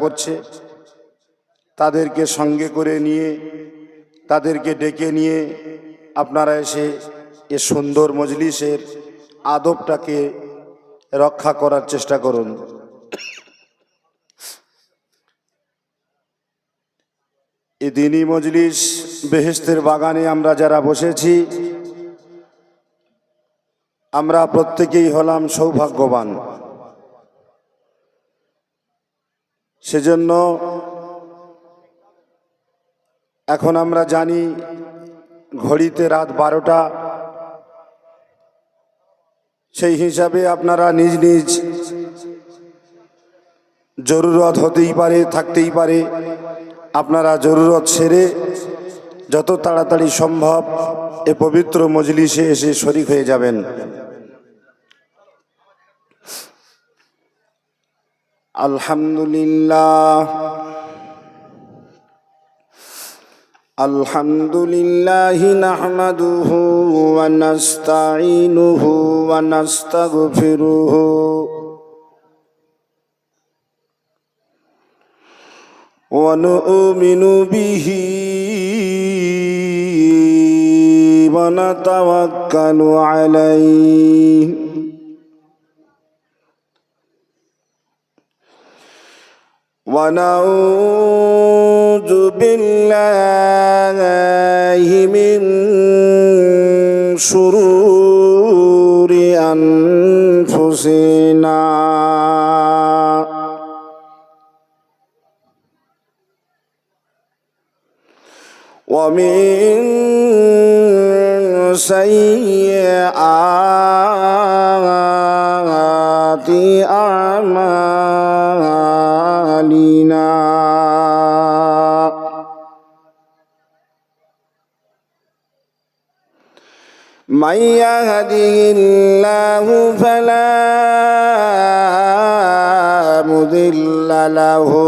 করছে তাদেরকে সঙ্গে করে নিয়ে, তাদেরকে ডেকে নিয়ে আপনারা এসে এ সুন্দর মজলিসের আদবটাকে রক্ষা করার চেষ্টা করুন। এই দিনই মজলিস বেহেশতের বাগানে আমরা যারা বসেছি, আমরা প্রত্যেকেই হলাম সৌভাগ্যবান। সেজন্য এখন আমরা জানি ঘড়িতে রাত 12টা, সেই হিসাবে আপনারা নিজ নিজ জরুরত হতেই পারে, থাকতেই পারে, আপনারা জরুরত সেরে যত তাড়াতাড়ি সম্ভব এ পবিত্র মজলিসে এসে শরীক হয়ে যাবেন। আলহামদুলিল্লাহ আলহামদুলিল্লাহি নাহমাদুহু ওয়া নাস্তাঈনুহু ওয়া নাস্তাগফিরুহু ওয়া নু'মিনু বিহি ওয়া নাতাওয়াক্কালু আলাইহি ওয়া নাউযু বিল্লাহি মিন শুরুরি আনফুসিনা ওয়া মিন সাইয়্যাতি আ'মালিনা মান ইয়াহদিহিল্লাহু ফালা মুদিল্লা লাহু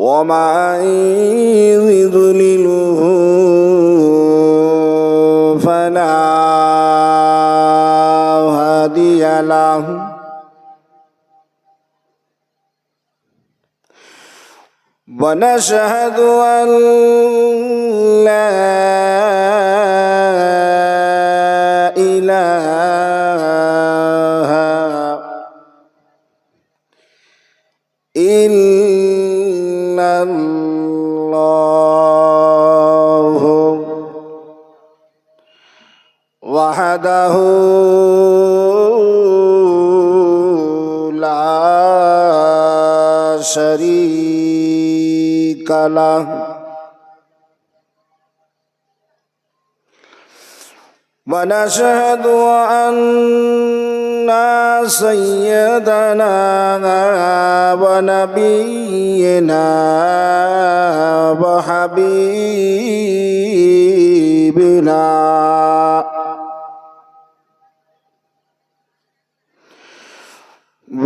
ওয়া মান ইউদ্লিলহু ফালা হাদিয়া লাহু ওয়া নাশহাদু আন লা ইলাহা ইল্লাল্লাহু ওয়াহদাহু লা শারীকা লাহু ওয়া নাশহাদু আন্না সাইয়্যিদানা ওয়া নাবিয়্যিনা ওয়া হাবিবিনা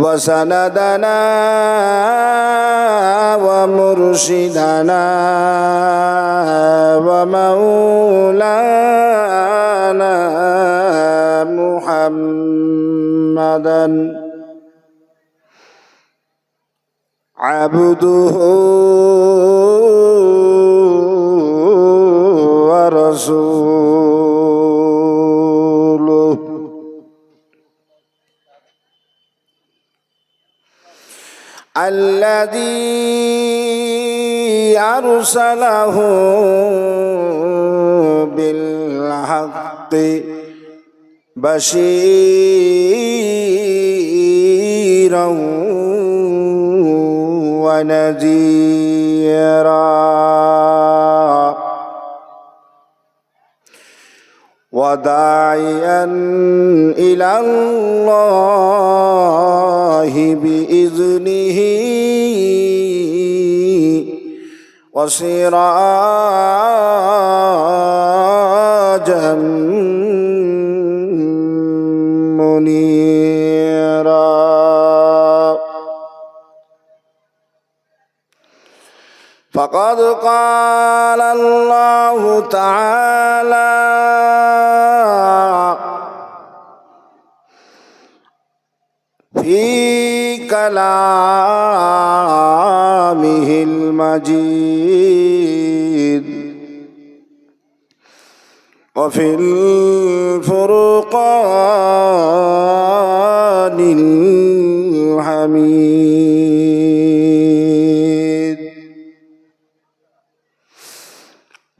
ওয়া সানাদানা ওয়া মুরশিদানা ওয়া মাওলানা মুহাম্মাদান আবদুহু ওয়া রাসূলুহু الذي أرسله بالحق بشيرا ونذيرا وداعيا إلى الله بإذنه وسراجا منيرا فقد قال الله تعالى: في كلامه المجيد وفي الفرقان الحميد.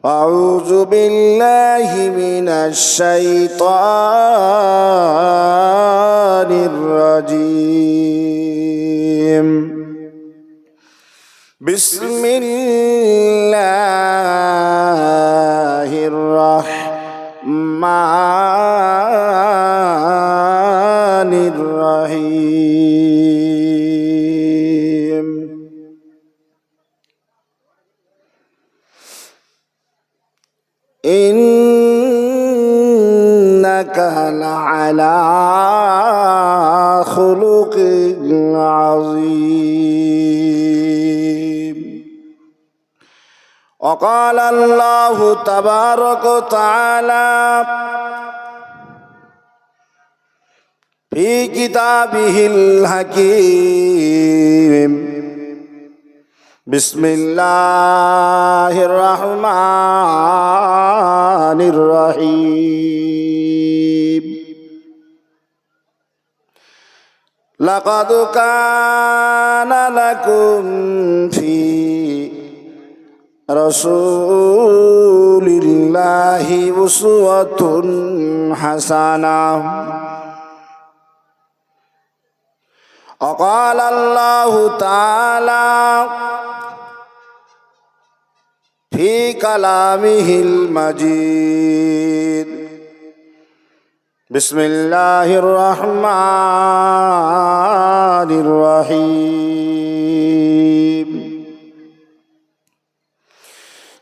أعوذ بالله من الشيطان الرجيم. بسم الله الرحمن الرحيم. إنك لعلى خلق عظيم. وقال الله تبارك وتعالى في كتابه الحكيم. بسم الله الرحمن الرحيم. لقد كان لكم في رسول الله أسوة حسنة. وقال الله تعالى في كلامه المجيد. بسم الله الرحمن الرحيم.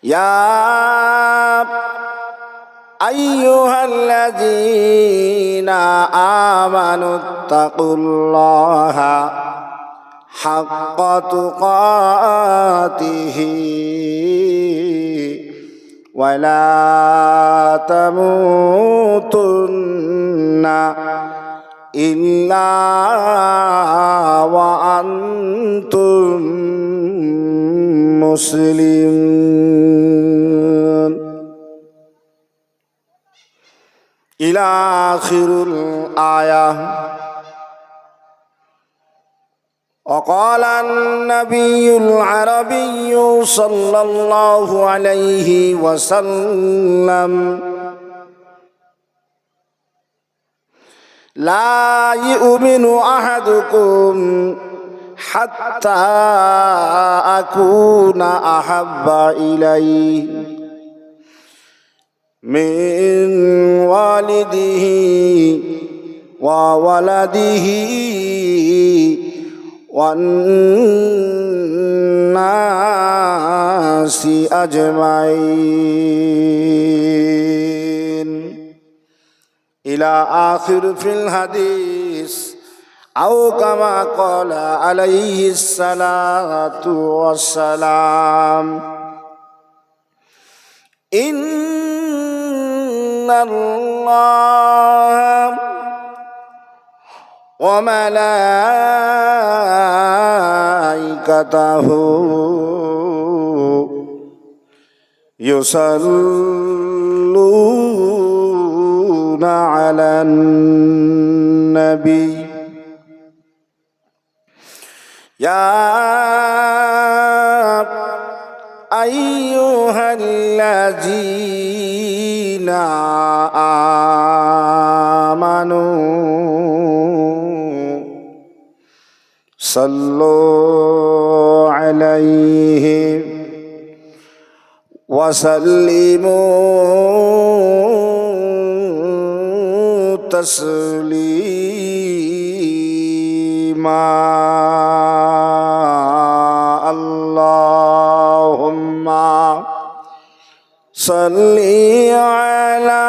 يا أيها الذين آمنوا اتقوا الله حق تقاته ولا تموتن إلا وأنتم مسلمون إلى آخر الآية. وقال النبي العربي صلى الله عليه وسلم لا يؤمن أحدكم حتى أكون أحب إليه من والده وولده والناس أجمعين إلى آخر في الحديث، أو كما قال عليه الصلاة والسلام. إن الله وملائكته يصلون على النبي. يا أيها الذين آمنوا صلوا عليه وسلموا تسليما. اللهم صل على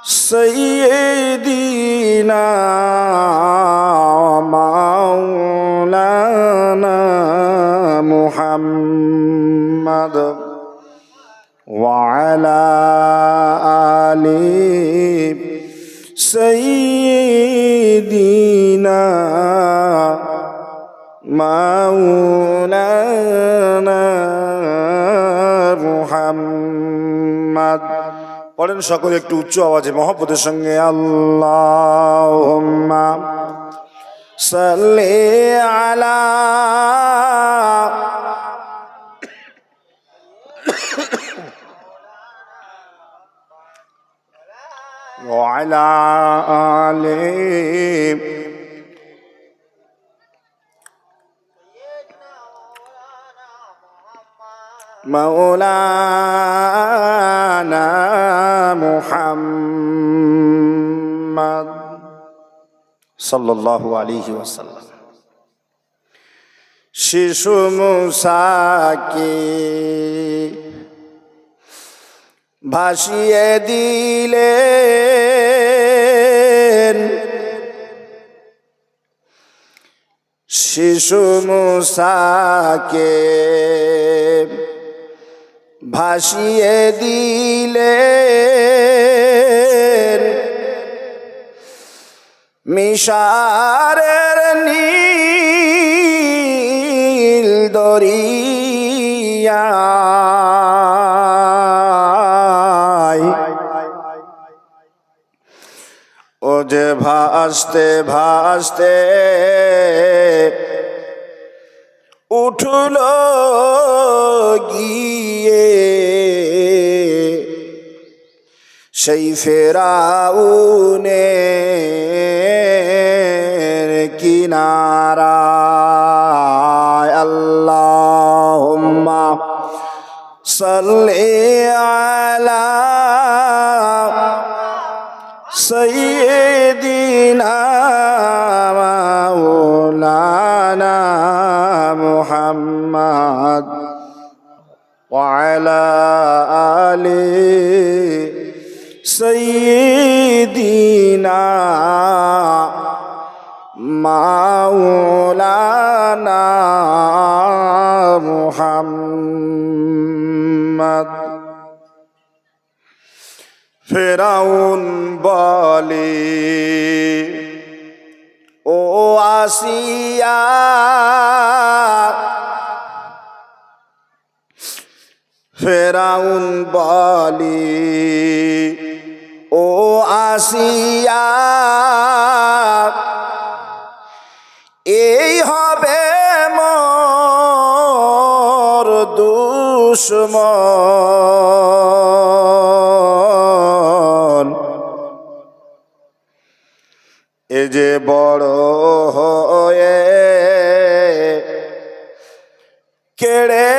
سيدنا مولانا محمد وعلى آل سيدنا سيدنا مولانا محمد পড়েন সকলে একটু উচ্চ আওয়াজে মহব্বতের সঙ্গে আল্লাহুম্মা সাল্লি আলা ওয়া আলা আলি مولانا محمد صلى الله عليه وسلم শিশু মুসাকে ভাসিয়ে দিলেন শিশু মুসাকে ভাসিয়ে দিলেন মিশরের নীল দরিয়ায় ও যে ভাসতে ভাসতে উঠল গিয়ে সেই ফেরাউনের কিনারায় আল্লাহুম্মা সাল্লি আলা সাইয়্যিদিনা মাওলানা মুহাম্মদ ওয়া আলা আলি সাইয়্যিদিনা মাওলানা মুহাম্মদ ফেরাউন বলে ও আসিয়া ফেরাউন বলে ও আসিয়া এই হবে মোর দুশমন এ যে বড় হয়ে কেড়ে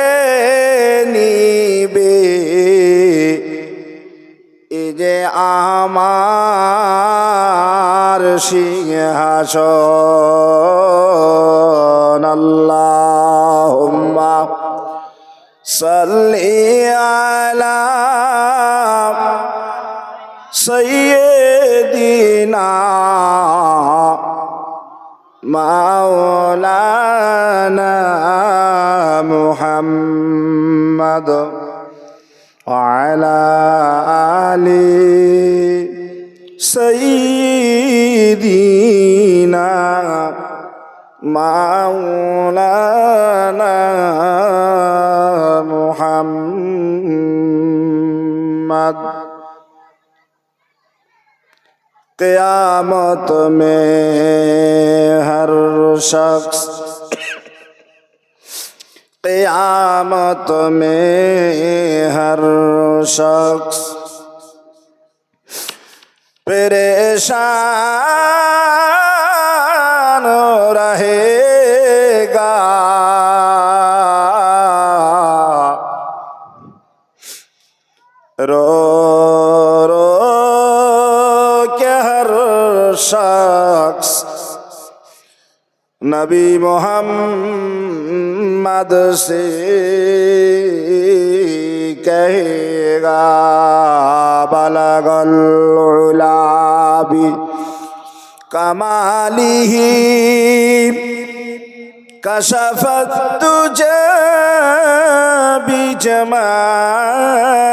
নিবে এ যে আমার সিংহাসন আল্লাহুম্মা সাল্লি আলা সাইয়্যিদিনা মাওলানা মুহাম্মদ ওয়া আলা আলি সাইয়্যিদিনা মাওলানা মুহাম্মদ क़यामत में हर शख्स क़यामत में हर शख्स परेशान रहेगा रो रो के हर शख्स नबी मोहम्मद से कहेगा बलगल उला बि कमालिही कशफत तुझे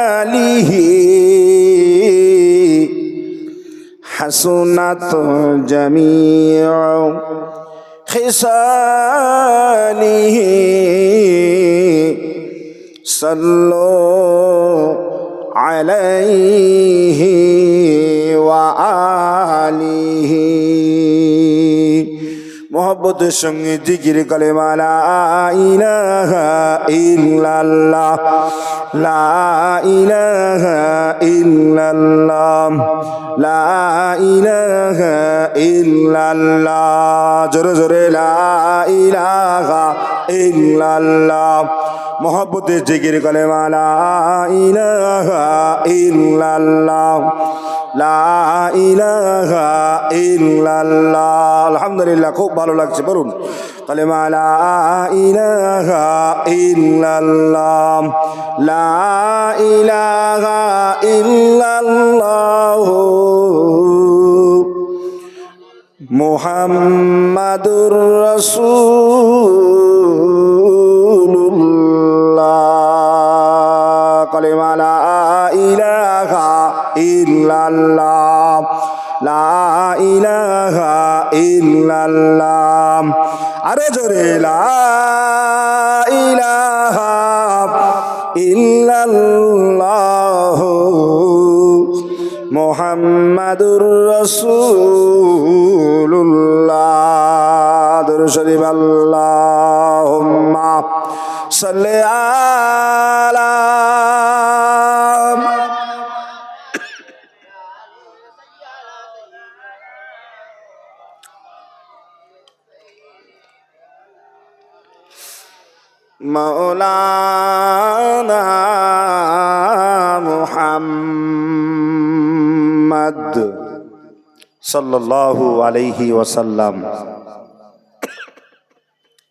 बिजमालिही حسنت جميع خصاله صلوا عليه وآله মোহব্বতের সঙ্গে জিকির কালেমা লা ইলাহা ইল্লাল্লাহ লা ইলাহা ইল্লাল্লাহ লা ইলাহা ইল্লাল্লাহ জোরে জোরে লা ইলাহা ইল্লাল্লাহ মোহব্বতের জিকির কালেমা লা ইলাহা ইল্লাল্লাহ লা ইলাহা ইল্লাল্লাহ আলহামদুলিল্লাহ খুব ভালো লাগছে বলুন কালেমা লা ইলাহা ইল্লাল্লাহ লা ইলাহা ইল্লাল্লাহ মুহাম্মাদুর রাসূলুল্লাহ কালেমা লা ইলাহা ইল্লাল্লাহ লা ইলাহা ইল্লাল্লাহ আরো জোরে লা ইলাহা ইল্লাল্লাহ মুহাম্মাদুর রাসূলুল্লাহ দরুদ শরীফ আল্লাহুম্মা সাল্লি আলা মাওলানা মুহাম্মদ সাল্লাল্লাহু আলাইহি ওয়াসাল্লাম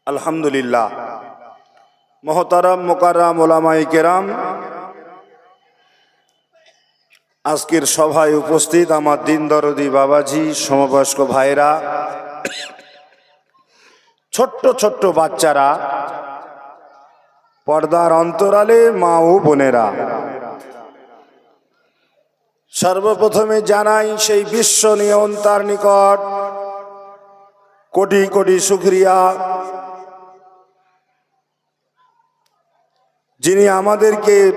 আলহামদুলিল্লাহ মুহতারাম মুকাররাম উলামায়ে কেরাম আজকের সভায় উপস্থিত আমার দিন দরদি বাবাজি সমবয়স্ক ভাইরা ছোট্ট ছোট্ট বাচ্চারা পর্দার অন্তরালে মা ও বোনেরা সর্বপ্রথমে জানাই সেই বিশ্ব নিয়ন্তার নিকট কোটি কোটি শুকরিয়া যিনি আমাদেরকে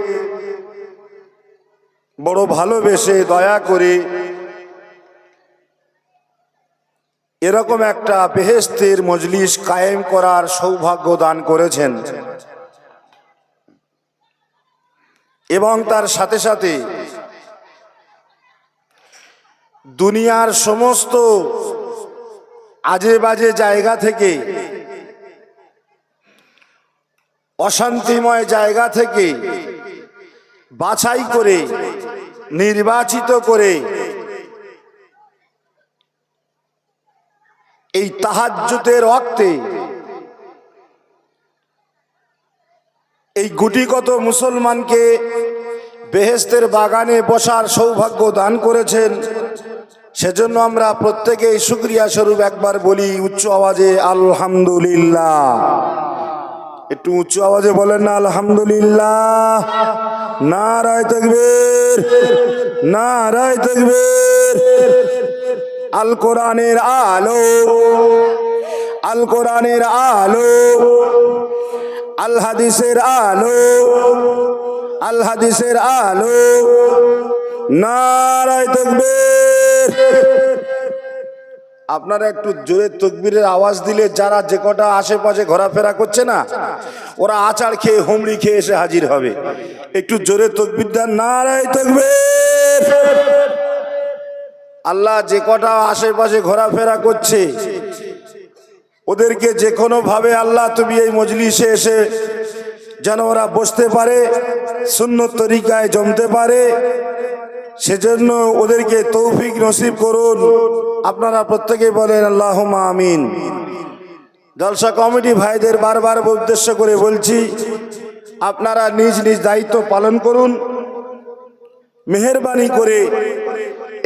বড় ভালোবেসে দয়া করে এরকম একটা বেহেশতের মজলিস কায়েম করার সৌভাগ্য দান করেছেন এবং তার সাথে সাথে দুনিয়ার সমস্ত আজে বাজে জায়গা থেকে অশান্তিময় জায়গা থেকে বাছাই করে নির্বাচিত করে এই তাহাজ্জুদের ওয়াক্তে এই গুটিকত মুসলমানকে বেহেশতের বাগানে বসার সৌভাগ্য দান করেছেন সেজন্য আমরা প্রত্যেকেই শুকরিয়া স্বরূপ একবার বলি উচ্চ আওয়াজে আলহামদুলিল্লাহ একটু উচ্চ আওয়াজে বলেন না আলহামদুলিল্লাহ নারায়ে তাকবীর নারায়ে তাকবীর আল কোরআনের আলো আল কোরআনের আলো আল হাদিসের আলো আল হাদিসের আলো নারায়ে তাকবীর আপনারা একটু জোরে তাকবীরের আওয়াজ দিলে যারা যে কটা আশেপাশে ঘোরাফেরা করছে না ওরা আচার খেয়ে হুমড়ি খেয়ে এসে হাজির হবে একটু জোরে তাকবীর দেন নারায়ে তাকবীর আল্লাহ যে কটা আশেপাশে ঘোরাফেরা করছে ওদেরকে যে কোনো ভাবে আল্লাহ তুমি এই মজলিসে এসে যেন ওরা বসতে পারে সুন্নত তরিকায় জমতে পারে সেজন্য ওদেরকে তৌফিক নসিব করুন আপনারা প্রত্যেকে বলেন আল্লাহুম্মা আমিন জলসা কমিটি ভাইদের বারবার উদ্দেশ্য করে বলছি আপনারা নিজ নিজ দায়িত্ব পালন করুন মেহেরবানি করে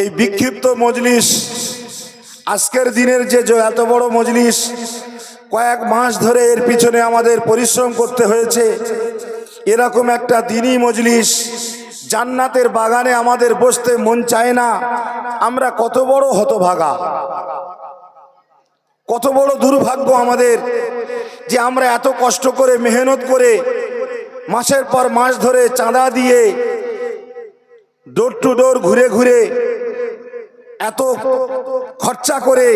এই বিক্ষিপ্ত মজলিস আজকের দিনের যে এত বড় মজলিস কয়েক মাস ধরে এর পিছনে আমাদের পরিশ্রম করতে হয়েছে এরকম একটা দিনই মজলিস জান্নাতের বাগানে আমাদের বসতে মন চায় না, আমরা কত বড় হতভাগা, কত বড় দুর্ভাগ্য আমাদের যে আমরা এত কষ্ট করে মেহনত করে মাসের পর মাস ধরে চাঁদা দিয়ে ডোর টু ডোর ঘুরে ঘুরে এত খরচা করে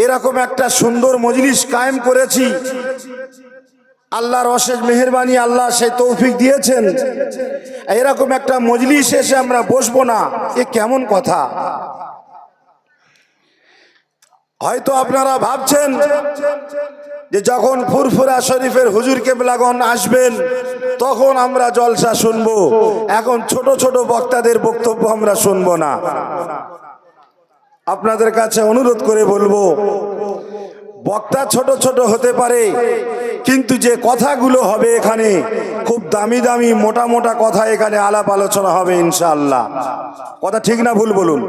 এরকম একটা সুন্দর মজলিস কায়েম করেছি। আল্লাহর অশেষ মেহেরবানি, আল্লাহ সেই তৌফিক দিয়েছেন। এরকম একটা মজলিস এসে আমরা বসবো না, এ কেমন কথা? হয়তো আপনারা ভাবছেন যে যখন ফুরফুরা শরীফের হুজুর কেবলাগণ আসবেন তখন আমরা জলসা শুনবো, এখন ছোট ছোট বক্তাদের বক্তব্য আমরা শুনবো না। আপনাদের কাছে অনুরোধ করে বলবো, বক্তা ছোট ছোট হতে পারে, কিন্তু যে কথাগুলো হবে এখানে খুব দামি দামি মোটা মোটা কথা এখানে আলাপ আলোচনা হবে ইনশাআল্লাহ। কথা ঠিক না ভুল বলুন?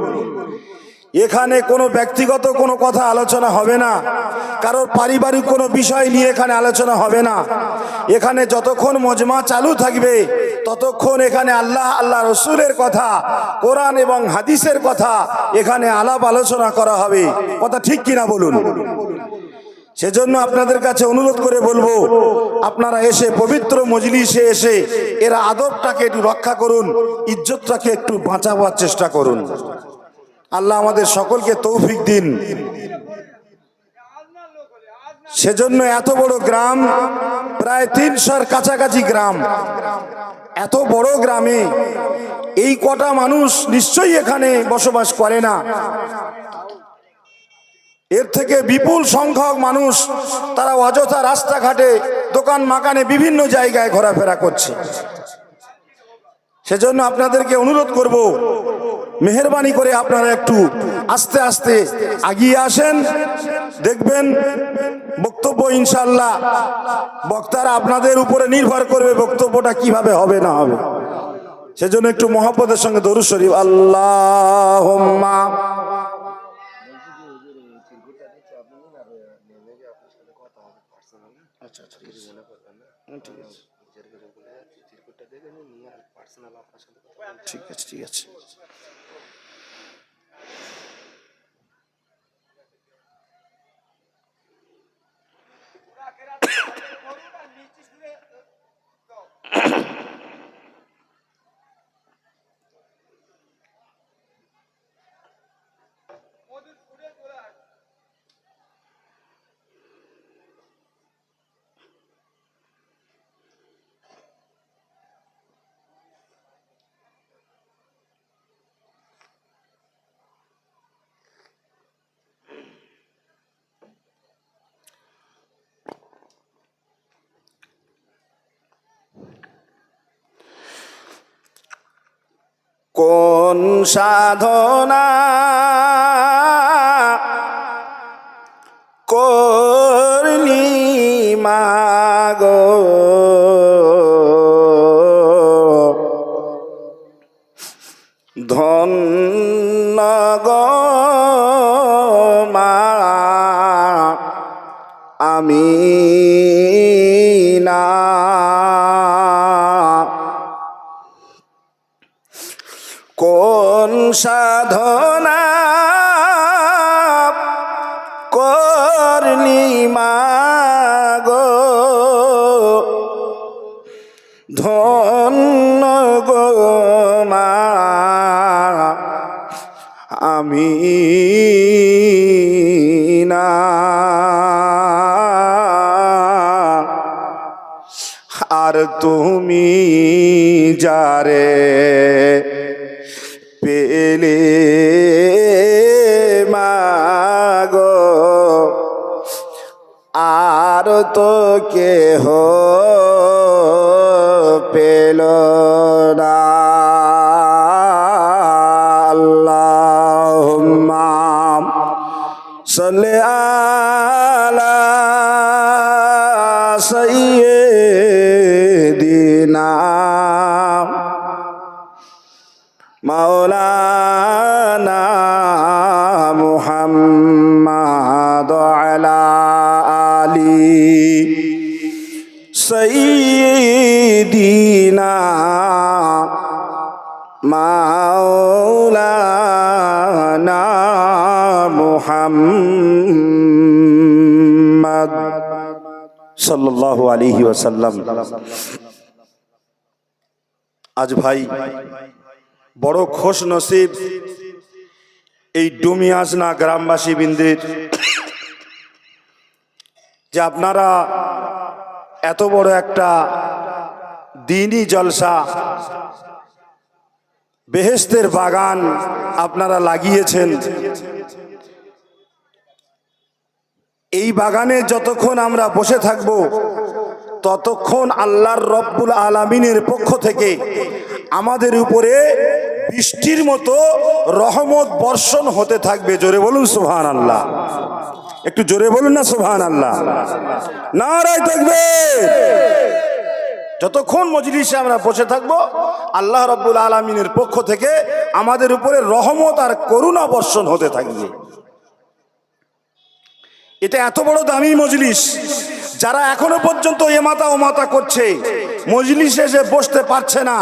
এখানে কোনো ব্যক্তিগত কোনো কথা আলোচনা হবে না, কারোর পারিবারিক কোনো বিষয় নিয়ে এখানে আলোচনা হবে না। এখানে যতক্ষণ মজমা চালু থাকবে ততক্ষণ এখানে আল্লাহ, আল্লাহ রসুলের কথা, কোরআন এবং হাদিসের কথা এখানে আলাপ আলোচনা করা হবে। কথা ঠিক কিনা বলুন? সেজন্য আপনাদের কাছে অনুরোধ করে বলবো, আপনারা এসে পবিত্র মজলিসে এসে এর আদবটাকে একটু রক্ষা করুন, ইজ্জতটাকে একটু বাঁচাবার চেষ্টা করুন। আল্লাহ আমাদের সকলকে তৌফিক দিন। সেজন্য এত বড় গ্রাম, প্রায় 300-র কাছাকাছি গ্রাম, এত বড় গ্রামে এই কটা মানুষ নিশ্চয়ই এখানে বসবাস করে না। এর থেকে বিপুল সংখ্যক মানুষ তারা অযথা রাস্তাঘাটে, দোকান মাকানে বিভিন্ন জায়গায় ঘোরাফেরা করছে। সেজন্য আপনাদেরকে অনুরোধ করব, মেহেরবানি করে আপনারা একটু আস্তে আস্তে এগিয়ে আসেন। দেখবেন বক্তব্য ইনশাআল্লাহ বক্তারা আপনাদের উপরে নির্ভর করবে বক্তব্যটা কিভাবে হবে না হবে। সেজন্য একটু মহব্বতের সঙ্গে দরুদ শরীফ আল্লাহুম্মা। ঠিক আছে, ঠিক আছে। কোন সাধনা করলি মাগো, ধন্য গো মা আমি না। কোন সাধনা করলি মাগো, ধন্য গো মা আমি না। আর তুমি যারে পেলে মাগো, আর তো কেহ পেল না। আল্লাহুম্মা সাল্লি আলা সাইয়্যিদিনা মাওলানা মুহাম্মাদ আলা আলি সাইয়্যিদিনা মাওলানা মুহাম্মদ সাল্লাল্লাহু আলাইহি ওয়াসাল্লাম। আজ ভাই বড় খুশ নসিব এই ডুমিয়াজনা গ্রামবাসী বৃন্দের যে আপনারা এত বড় একটা দ্বীনি জলসা, বেহেশতের বাগান আপনারা লাগিয়েছেন। এই বাগানে যতক্ষণ আমরা বসে থাকব ততক্ষণ আল্লাহর রব্বুল আলামিনের পক্ষ থেকে আমাদের উপরে বৃষ্টির মতো রহমত বর্ষণ হতে থাকবে। জোরে বলুন সুবহানাল্লাহ। একটু জোরে বলুন না সুবহানাল্লাহ। নারায়ে তাকবীর। যতক্ষণ মজলিসে আমরা বসে থাকব আল্লাহ রব্বুল আলামিনের পক্ষ থেকে আমাদের উপরে রহমত আর করুণা বর্ষণ হতে থাকবে। এটা এত বড় দামি মজলিস, যারা এখনো পর্যন্ত এমাতা ওমাতা করছে, মজলিসে এসে বসতে পারছে না,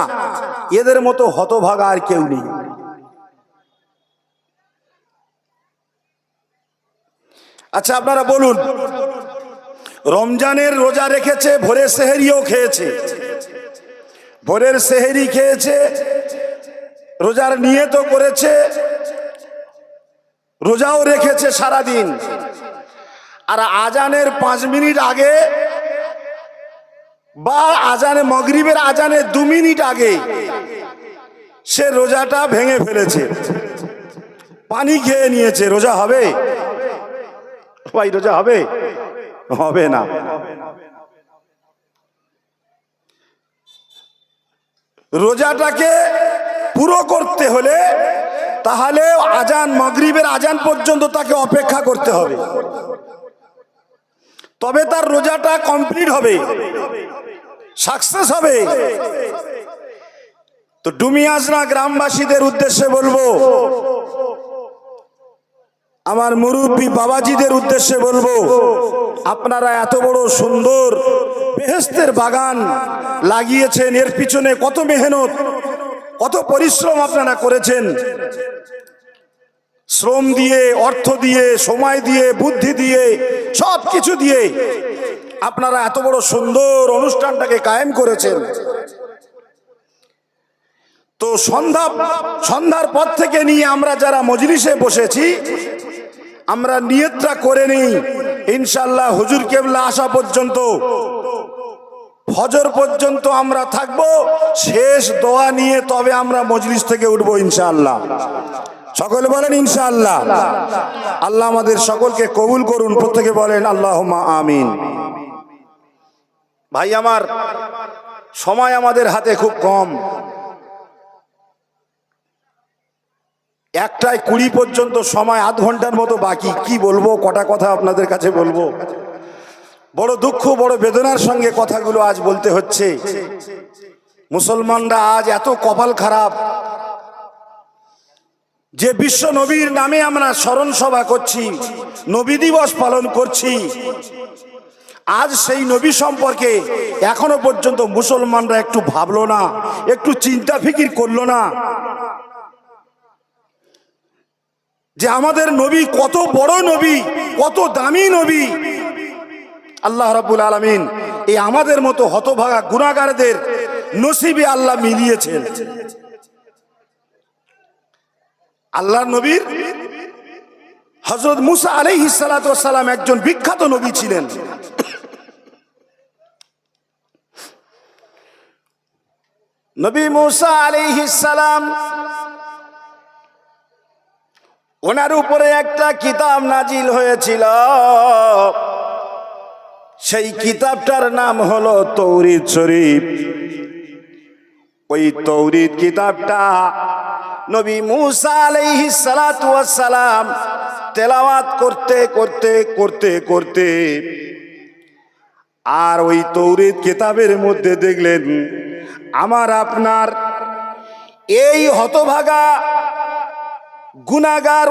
এদের মতো হতভাগা আর কেউ নেই। আচ্ছা আপনারা বলুন, রমজানের রোজা রেখেছে, ভোরের সেহরিও খেয়েছে, ভোরের সেহরি খেয়েছে, রোজার নিয়তও করেছে, রোজাও রেখেছে সারাদিন, আর আজানের 5 মিনিট আগে বা আজানে মাগরিবের আজানের 2 মিনিট আগে সে রোজাটা ভেঙে ফেলেছে, পানি খেয়ে নিয়েছে। রোজা হবে ভাই? রোজা হবে? হবে না। রোজাটাকে পুরো করতে হলে তাহলে আজান, মাগরিবের আজান পর্যন্ত তাকে অপেক্ষা করতে হবে, তবে তার রোজাটা কমপ্লিট হবে, সাকসেস হবে। তো ডুমিয়াজনা গ্রামবাসীদের উদ্দেশ্যে বলবো, আমার মুরব্বী বাবাজিদের উদ্দেশ্যে বলবো, আপনারা এত বড় সুন্দর বেহেশতের বাগান লাগিয়েছেন, এর পিছনে কত মেহনত, কত পরিশ্রম আপনারা করেছেন। শ্রম দিয়ে, অর্থ দিয়ে, সময় দিয়ে, বুদ্ধি দিয়ে, সব কিছু দিয়ে আপনারা এত বড় সুন্দর অনুষ্ঠানটাকে কায়েম করেছেন। তো সন্ধ্যার পর থেকে নিয়ে আমরা যারা মজলিসে বসেছি, আমরা নিয়তটা করে নিই ইনশাআল্লাহ হুজুর কেবলা আসা পর্যন্ত, ফজর পর্যন্ত আমরা থাকব, শেষ দোয়া নিয়ে তবে আমরা মজলিস থেকে উঠবো ইনশাআল্লাহ। সকলে বলেন ইনশাআল্লাহ। আল্লাহ আমাদের সকলকে কবুল করুন, প্রত্যেকে বলেন আল্লাহুম্মা আমিন। ভাই আমার, সময় আমাদের হাতে খুব কম, 1:20 পর্যন্ত সময়, আধ ঘন্টার মতো বাকি। কি বলবো, কটা কথা আপনাদের কাছে বলবো। বড় দুঃখ, বড় বেদনার সঙ্গে কথাগুলো আজ বলতে হচ্ছে। মুসলমানরা আজ এত কপাল খারাপ যে বিশ্ব নবীর নামে আমরা স্মরণ সভা করছি, নবী দিবস পালন করছি, আজ সেই নবী সম্পর্কে এখনো পর্যন্ত মুসলমানরা একটু ভাবলো না, একটু চিন্তা ফিকির করলো না যে আমাদের নবী কত বড় নবী, কত দামি নবী। আল্লাহ রাব্বুল আলামিন এই আমাদের মতো হতভাগা গুনাহগারদের নসিবে আল্লাহ মিলিয়েছেন। আল্লাহর নবীর হযরত মুসা আলাইহিস সালাতু ওয়াস সালাম একজন বিখ্যাত নবী ছিলেন। নবী মুসা আলাইহিস সালাম, ওনার উপরে একটা কিতাব নাজিল হয়েছিল, সেই কিতাবটার নাম হলো তৌরিত শরীফ। ওই তৌরিত কিতাবটা নবী মুসা আলাইহিস সালাতু ওয়াস সালাম তেলাওয়াত করতে করতে করতে করতে আর ওই তৌরিত কিতাবের মধ্যে দেখলেন আমার আপনার এই হতভাগা গুনাহগার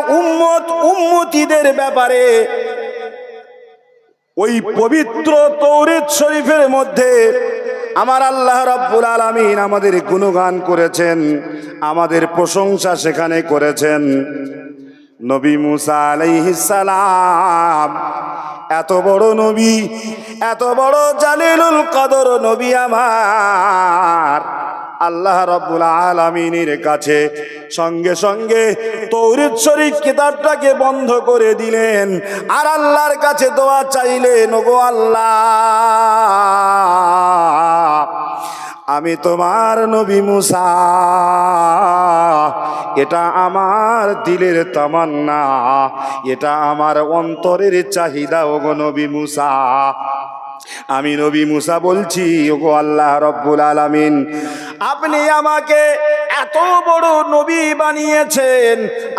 উম্মতিদের ব্যাপারে ওই পবিত্র তৌরিত শরীফের মধ্যে আমার আল্লাহ রাব্বুল আলামিন আমাদের গুণগান করেছেন, আমাদের প্রশংসা সেখানে করেছেন। নবী মুসা আলাইহিস সালাম এত বড় নবী, এত বড় জালিলুল কদর নবী আমার, আল্লাহ রাব্বুল আলামিনের কাছে সঙ্গে সঙ্গে তাওরাত শরীফ কিতাবটাকে বন্ধ করে দিলেন আর আল্লাহর কাছে দোয়া চাইলেন, ওগো আল্লাহ, আমি তোমার নবী মুসা, এটা আমার দিলের তামান্না, এটা আমার অন্তরের চাহিদা, ওগো নবী মুসা। আমি নবী মুসা বলছি, ওগো আল্লাহ রব্বুল আলামিন, আপনি আমাকে এত বড় নবী বানিয়েছেন,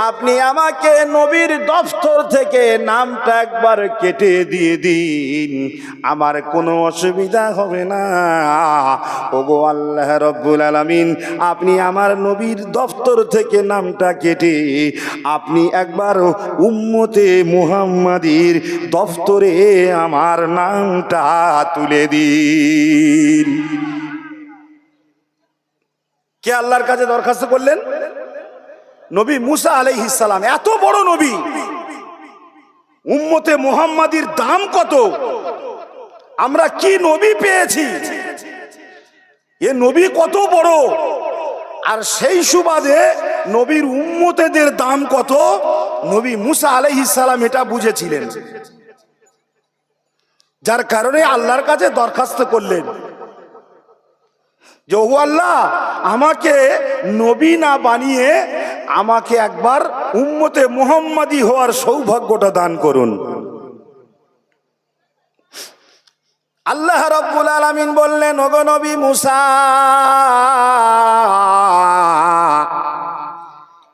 আপনি আমাকে নবীর দফতর থেকে নামটা একবার কেটে দিয়ে দিন, আমার কোনো অসুবিধা হবে না। ওগো আল্লাহ রব্বুল আলামিন, আপনি আমার নবীর দফতর থেকে নামটা কেটে আপনি একবার উম্মতে মুহাম্মাদির দফতরে আমার নামটা তুলে দিন। কে আল্লাহর কাছে দরখাস্ত করলেন? নবী মুসা আলাইহিস সালাম, এত বড় নবী, উম্মতে মুহাম্মাদির দাম কত, আমরা কি নবী পেয়েছি, এ নবী কত বড়, আর সেই সুবাদে নবীর উম্মতেদের দাম কত, নবী মুসা আলাইহিস সালাম এটা বুঝেছিলেন, যার কারণে আল্লাহর কাছে দরখাস্ত করলেন যে, ওগো আল্লাহ, আমাকে নবী না বানিয়ে আমাকে একবার উম্মতে মুহাম্মাদি হওয়ার সৌভাগ্যটা দান করুন। আল্লাহ রাব্বুল আলামিন বললেন, ওগো নবী মুসা,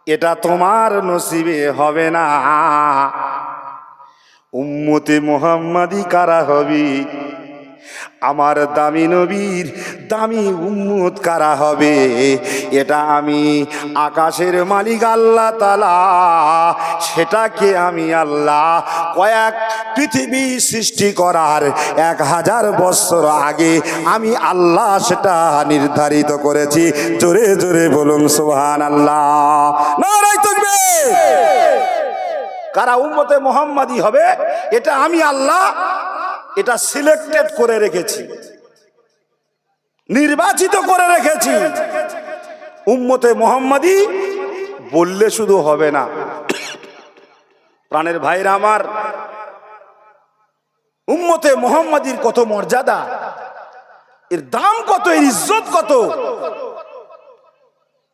এটা তোমার নসিবে হবে না। উম্মতে মুহাম্মাদি কারা হবে? আমার দামি নবীর দামি উম্মত কারা হবে? এটা আমি আকাশের মালিক আল্লাহ তাআলা, সেটাকে আমি আল্লাহ কয়েক পৃথিবী সৃষ্টি করার 1000 বছর আগে আমি আল্লাহ সেটা নির্ধারিত করেছি। জোরে জোরে বলুন সুবহানাল্লাহ, নারায়ে তাকবীর। কারা উম্মতে মুহাম্মাদি হবে এটা আমি আল্লাহ এটা সিলেক্টেড করে রেখেছি, নির্বাচিত করে রেখেছি। উম্মতে মুহাম্মাদি বললে শুধু হবে না, প্রাণের ভাইরা আমার, উম্মতে মুহাম্মাদির কত মর্যাদা, এর দাম কত, এর ইজ্জত কত।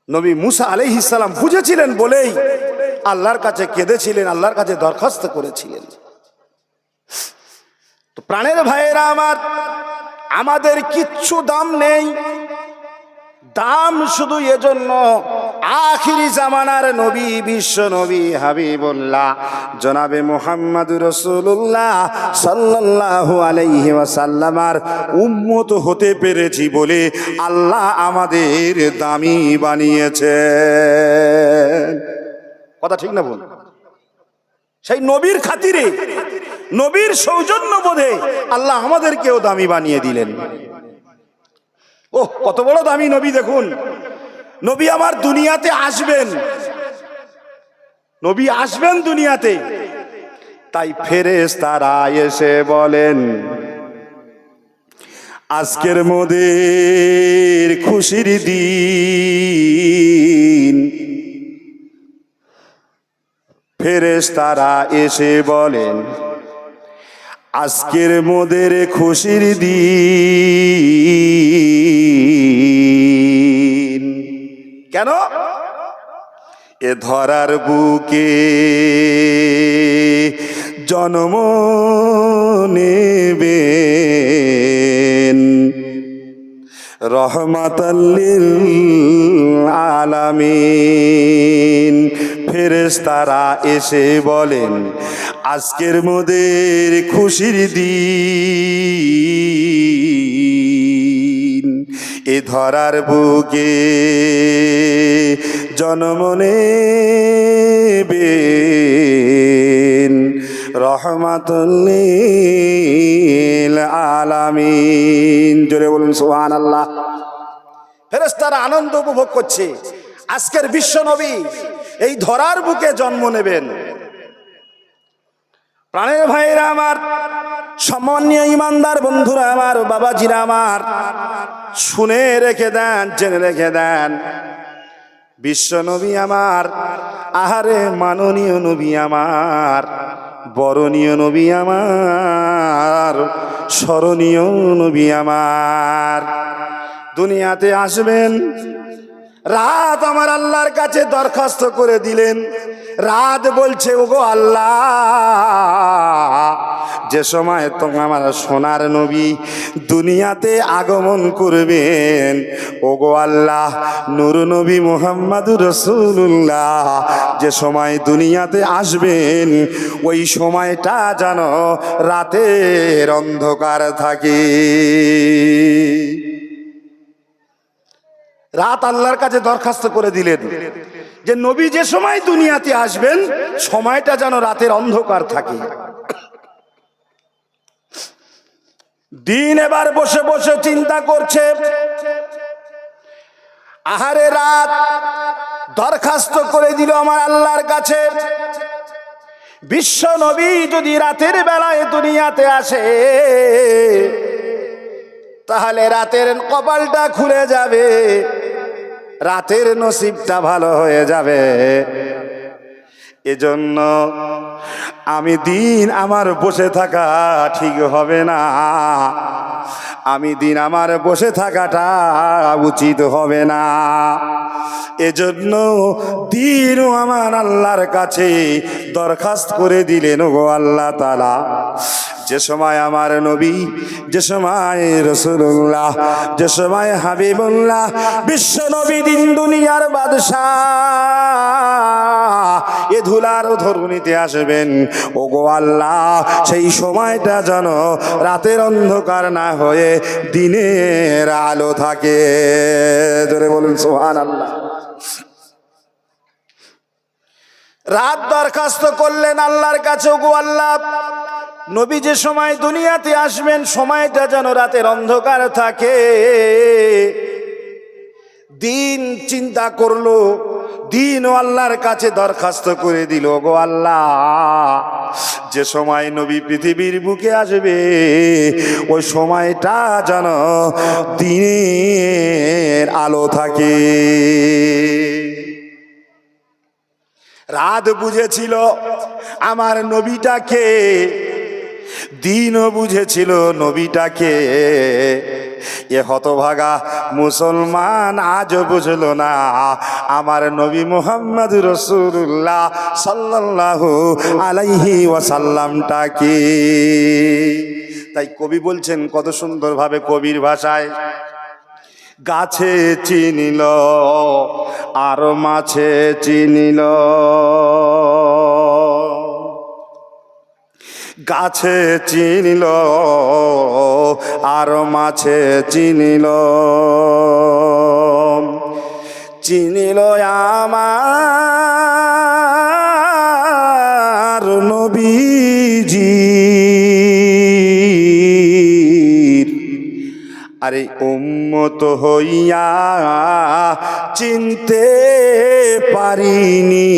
নবী মুসা আলাইহিস সালাম বুঝেছিলেন বলেই আল্লাহর কাছে কেঁদেছিলেন, আল্লাহর কাছে দরখাস্ত করেছিলেন। তো প্রাণের ভাইয়েরা আমার, আমাদের কিচ্ছু দাম নেই, দাম শুধু এজন্য আখিরি জামানার নবী, বিশ্ব নবী হাবিবুল্লাহ জনাবে মুহাম্মদুর রাসূলুল্লাহ সাল্লাল্লাহু আলাইহি ওয়াসাল্লামার উম্মত হতে পেরেছি বলে আল্লাহ আমাদের দামি বানিয়েছেন। কথা ঠিক না বল? সেই নবীর খাতিরে, নবীর সৌজন্য বোধে আল্লাহ আমাদেরকেও দামি বানিয়ে দিলেন। ওহ, কত বড় দামি নবী দেখুন। নবী আমার দুনিয়াতে আসবেন, নবী আসবেন দুনিয়াতে, তাই ফেরেশতারা এসে বলেন, আজকের মোদের খুশির দিন। ফেরেশতারা এসে বলেন, আজকের মোদের খুশির দিন। কেন? এ ধরার বুকে জন্ম নেবেন রহমাতাল লিল আলামিন। ফেরেশতারা এসে বলেন, আজকের মোদের খুশির দিন। এ ধরার বুকে জন্ম নেবেন রহমাতুল লিল আলামিন। জোরে বলুন সুবহানাল্লাহ। ফেরেশতারা আনন্দ উপভোগ করছে, আজকের বিশ্ব নবী এই ধরার বুকে জন্ম নেবেন। প্রাণের ভাইরা আমার, সম্মানীয় ইমানদার বন্ধুরা আমার, বাবাজিরা আমার, শুনে রেখে দেন, জেনে রেখে দেন, বিশ্ব নবী আমার, আহারে মাননীয় নবী আমার, বরণীয় নবী আমার, স্মরণীয় নবী আমার, দুনিয়াতে আসবেন। রাত আমার আল্লাহর কাছে দরখাস্ত করে দিলেন। রাত বলছে, ওগো আল্লাহ, যে সময় তো আমার সোনার নবী দুনিয়াতে আগমন করবেন, ওগো আল্লাহ, নূর নবী মুহাম্মাদুর রাসূলুল্লাহ যে সময় দুনিয়াতে আসবেন, ওই সময়টা যেন রাতের অন্ধকার থাকে। রাত আল্লাহর কাছে দরখাস্ত করে দিলেন যে নবী যে সময় দুনিয়াতে আসবেন, সময়টা যেন রাতের অন্ধকার থাকে। দিন এবার বসে বসে চিন্তা করছে, আহারে রাত দরখাস্ত করে দিল আমার আল্লাহর কাছে, বিশ্ব নবী যদি রাতের বেলায় দুনিয়াতে আসে, তাহলে রাতের কপালটা খুলে যাবে, রাতের নসিবটা ভালো হয়ে যাবে। এজন্য আমি দিন আমার বসে থাকা ঠিক হবে না, আমি দিন আমার বসে থাকাটা উচিত হবে না। এজন্য দিনও আমার আল্লাহর কাছে দরখাস্ত করে দিলেন, গো আল্লাহ তাআলা, যে সময় আমার নবী, যে সময় রাসূলুল্লাহ, যে সময় হাবিবুল্লাহ, বিশ্ব নবী দিন দুনিয়ার বাদশাহ এ ধুলার ধরণীতে আসবেন, ওগো আল্লাহ, সেই সময়টা যেন রাতের অন্ধকার না হয়ে দিনের আলো থাকে। জোরে বলুন সুবহানাল্লাহ। রাত দরখাস্ত করলেন আল্লাহর কাছে, ওগো আল্লাহ, নবী যে সময় দুনিয়াতে আসবেন, সময়টা যেন রাতের অন্ধকার থাকে। দিন চিন্তা করলো, দিনও আল্লাহর কাছে দরখাস্ত করে দিল, গো আল্লাহ, যে সময় নবী পৃথিবীর বুকে আসবে, ওই সময়টা যেন দিনের আলো থাকে। রাত বুঝেছিল আমার নবীটাকে, দিনও বুঝেছিল নবীটাকে। এ হতভাগা মুসলমান আজও বুঝল না আমার নবী মুহাম্মদুর রাসূলুল্লাহ সাল্লাল্লাহু আলাইহি ওয়াসাল্লামটাকে। তাই কবি বলছেন কত সুন্দরভাবে, কবির ভাষায়, গাছে চিনিল আর মাছে চিনিল, গাছে চিনিল আর মাছে চিনিল, চিনিল আমার নবীজি, আরে উম্মত হইয়া চিনতে পারিনি,